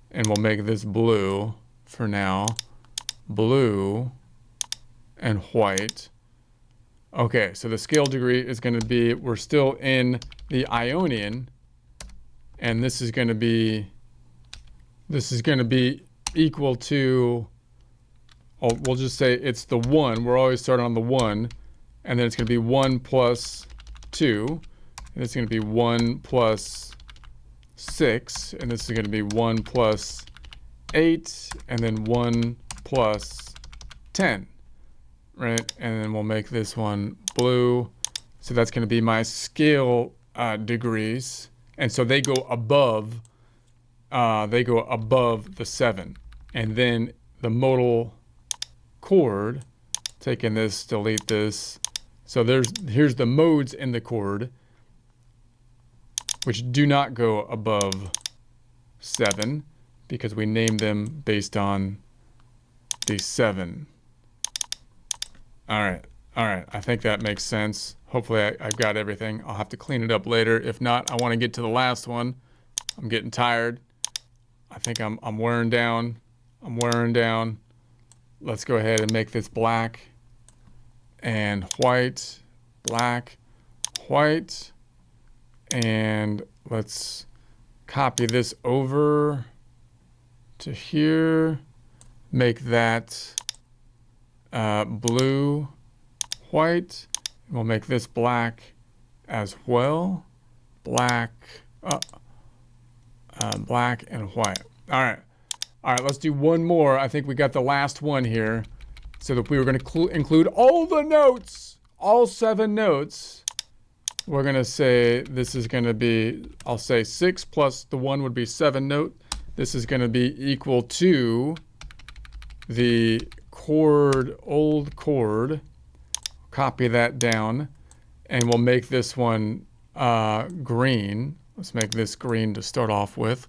and we'll make this blue for now. Blue and white. Okay, so the scale degree is going to be, we're still in the Ionian, and this is going to be equal to, oh, we'll just say it's the 1. We're always starting on the 1, and then it's going to be 1 plus 2, and it's going to be 1 plus 6, and this is going to be 1 plus 8, and then 1 plus 10, right? And then we'll make this one blue. So that's going to be my scale degrees, and so they go above the 7. And then the modal chord, taking this, delete this. So here's the modes in the chord, which do not go above 7 because we named them based on the 7. All right. I think that makes sense. Hopefully I've got everything. I'll have to clean it up later. If not, I want to get to the last one. I'm getting tired. I think I'm wearing down. Let's go ahead and make this black and white, black, white, and let's copy this over to here, make that blue, white. We'll make this black as well, black, black and white. All right, let's do one more. I think we got the last one here. So that we were going to include all the notes, all 7 notes. We're going to say this is going to be, I'll say 6 plus the 1 would be 7 note. This is going to be equal to the chord, old chord. Copy that down. And we'll make this one green. Let's make this green to start off with.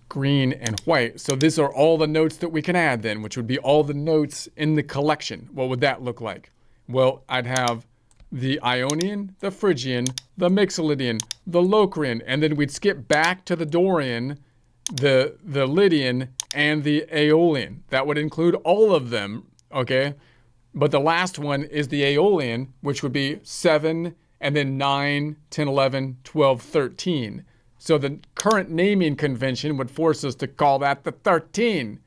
Green and white. So these are all the notes that we can add then, which would be all the notes in the collection. What would that look like? Well, I'd have the Ionian, the Phrygian, the Mixolydian, the Locrian, and then we'd skip back to the Dorian, the Lydian, and the Aeolian. That would include all of them, okay? But the last one is the Aeolian, which would be 7, and then 9, 10, 11, 12, 13. So the current naming convention would force us to call that the 13,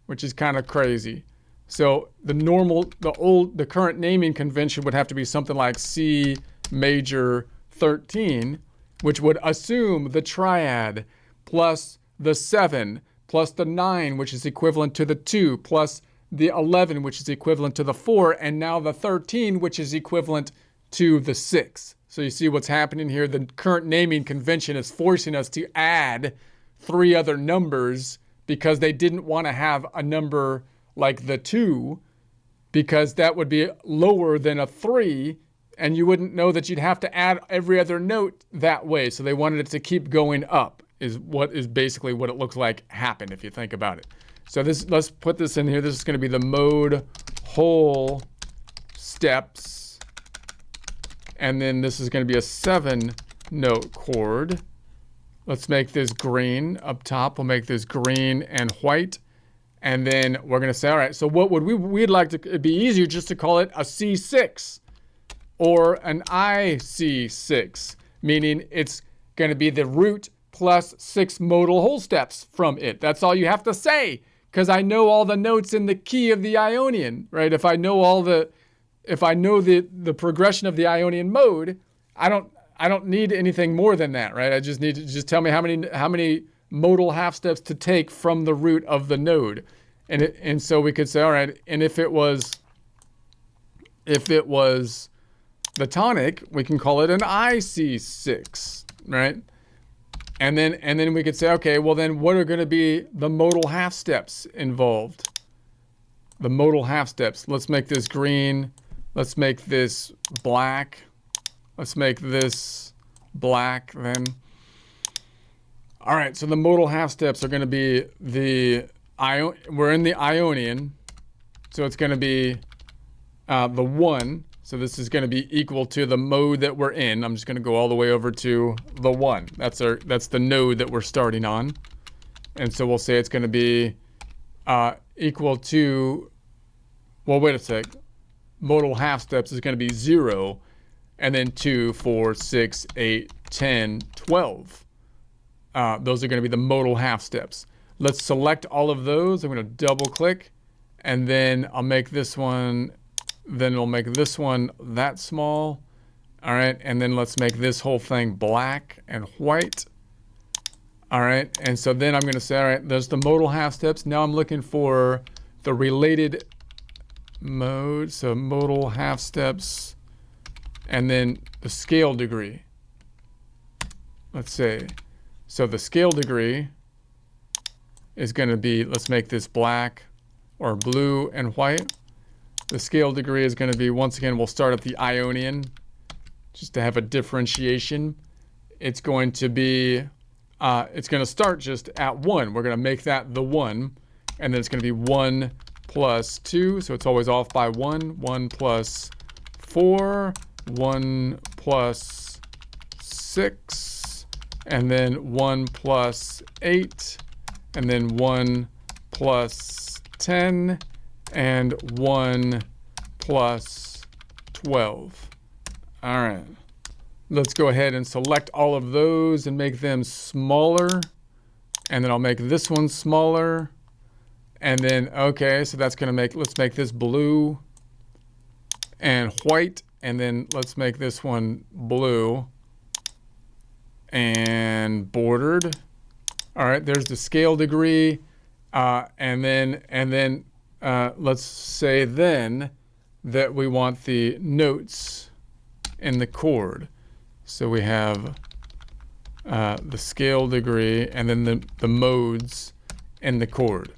which is kind of crazy. So the current naming convention would have to be something like C major 13, which would assume the triad plus the 7 plus the 9, which is equivalent to the 2, plus the 11, which is equivalent to the 4, and now the 13, which is equivalent to the 6. So you see what's happening here. The current naming convention is forcing us to add 3 other numbers because they didn't want to have a number like the 2, because that would be lower than a 3, and you wouldn't know that you'd have to add every other note that way. So they wanted it to keep going up, is basically what it looks like happened if you think about it. So let's put this in here. This is going to be the mode whole steps, and then this is going to be a 7-note chord. Let's make this green up top. We'll make this green and white. And then we're going to say, all right, so what would we'd like to, it'd be easier just to call it a C6 or an IC6, meaning it's going to be the root plus 6 modal whole steps from it. That's all you have to say, because I know all the notes in the key of the Ionian, right? If I know the progression of the Ionian mode, I don't need anything more than that, right? I just need to tell me how many modal half steps to take from the root of the node. And so we could say, all right, and if it was the tonic, we can call it an IC6, right? And then we could say, okay, well then what are going to be the modal half steps involved? The modal half steps. Let's make this green. Let's make this black. Let's make this black then. All right, so the modal half steps are going to be we're in the Ionian, so it's going to be the 1. So this is going to be equal to the mode that we're in. I'm just going to go all the way over to the 1. That's the node that we're starting on. And so we'll say it's going to be equal to, well, wait a sec. Modal half steps is going to be 0, and then 2, 4, 6, 8, 10, 12. Those are going to be the modal half steps. Let's select all of those. I'm going to double click, and then I'll make this one, then we'll make this one that small. All right, and then let's make this whole thing black and white. All right, and so then I'm going to say, all right, there's the modal half steps. Now I'm looking for the related mode, so modal half steps, and then the scale degree. Let's say, so the scale degree is going to be, let's make this black or blue and white. The scale degree is going to be, once again, we'll start at the Ionian just to have a differentiation. It's going to be, it's going to start just at 1. We're going to make that the 1, and then it's going to be 1 plus 2, so it's always off by 1. 1 plus 4, 1 plus 6, and then 1 plus 8, and then 1 plus 10, and 1 plus 12. All right. Let's go ahead and select all of those and make them smaller. And then I'll make this one smaller. And then, okay, so that's gonna make, let's make this blue and white. And then let's make this one blue and bordered. All right, there's the scale degree. And then let's say then that we want the notes in the chord. So we have the scale degree and then the modes in the chord.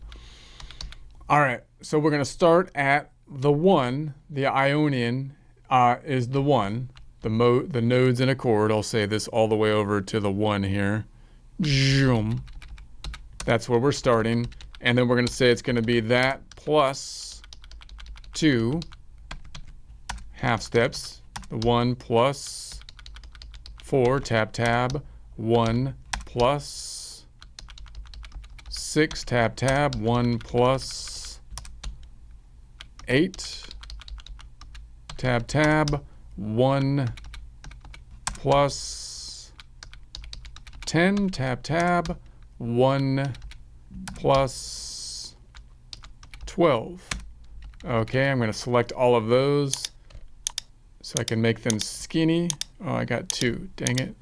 All right, so we're going to start at the 1. The Ionian is the 1. The nodes in a chord, I'll say this all the way over to the 1 here. That's where we're starting. And then we're going to say it's going to be that plus 2 half steps. the 1 plus 4, tab, tab, 1 plus 6, tab, tab, 1 plus 8, tab, tab, 1 plus 10, tab, tab, 1 plus 12. Okay, I'm going to select all of those so I can make them skinny. Oh, I got 2. Dang it.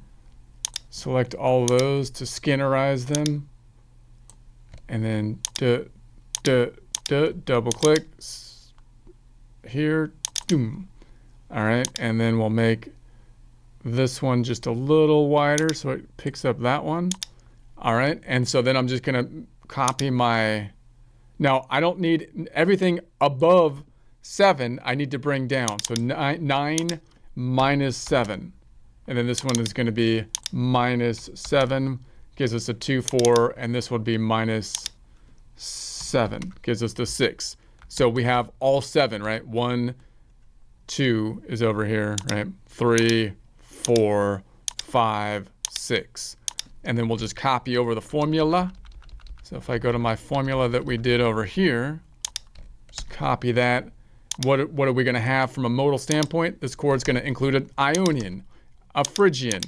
Select all those to skinnerize them. And then double click here. Boom. All right, and then we'll make this one just a little wider so it picks up that one. All right, and so then I'm just going to copy my... Now, I don't need everything above 7, I need to bring down. So 9 minus 7. And then this one is going to be minus 7, gives us a 2, 4, and this would be minus 7, gives us the 6. So we have all 7, right? 1, 2 is over here, right? 3, 4, 5, 6. And then we'll just copy over the formula. So if I go to my formula that we did over here, just copy that. What are we going to have from a modal standpoint? This chord's going to include an Ionian, a Phrygian,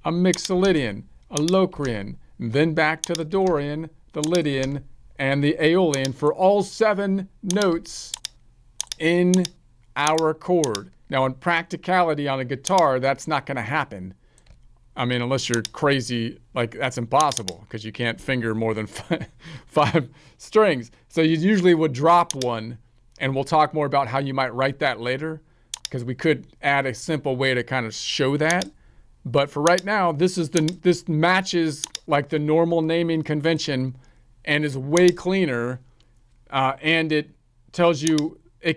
a Mixolydian, a Locrian, then back to the Dorian, the Lydian, and the Aeolian for all 7 notes in our chord. Now, in practicality on a guitar, that's not going to happen. I mean, unless you're crazy, like that's impossible because you can't finger more than 5 strings. So you usually would drop one, and we'll talk more about how you might write that later because we could add a simple way to kind of show that. But for right now, this matches like the normal naming convention and is way cleaner. And it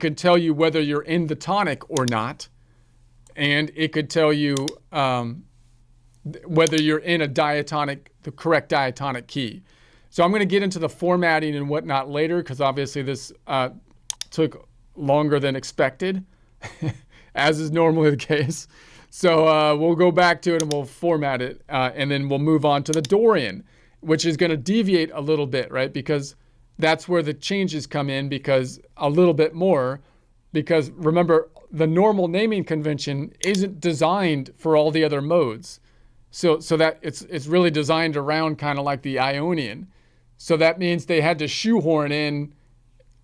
could tell you whether you're in the tonic or not. And it could tell you whether you're in the correct diatonic key. So I'm going to get into the formatting and whatnot later because obviously this took longer than expected, as is normally the case. So we'll go back to it and we'll format it, and then we'll move on to the Dorian, which is going to deviate a little bit, right? Because that's where the changes come in, because a little bit more, because remember, the normal naming convention isn't designed for all the other modes. So that it's really designed around kind of like the Ionian. So that means they had to shoehorn in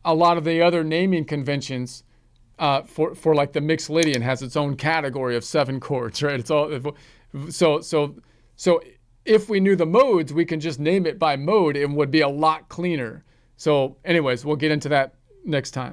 a lot of the other naming conventions for like the Mixolydian has its own category of 7 chords, right? It's all so if we knew the modes, we can just name it by mode and would be a lot cleaner. So anyways, we'll get into that next time.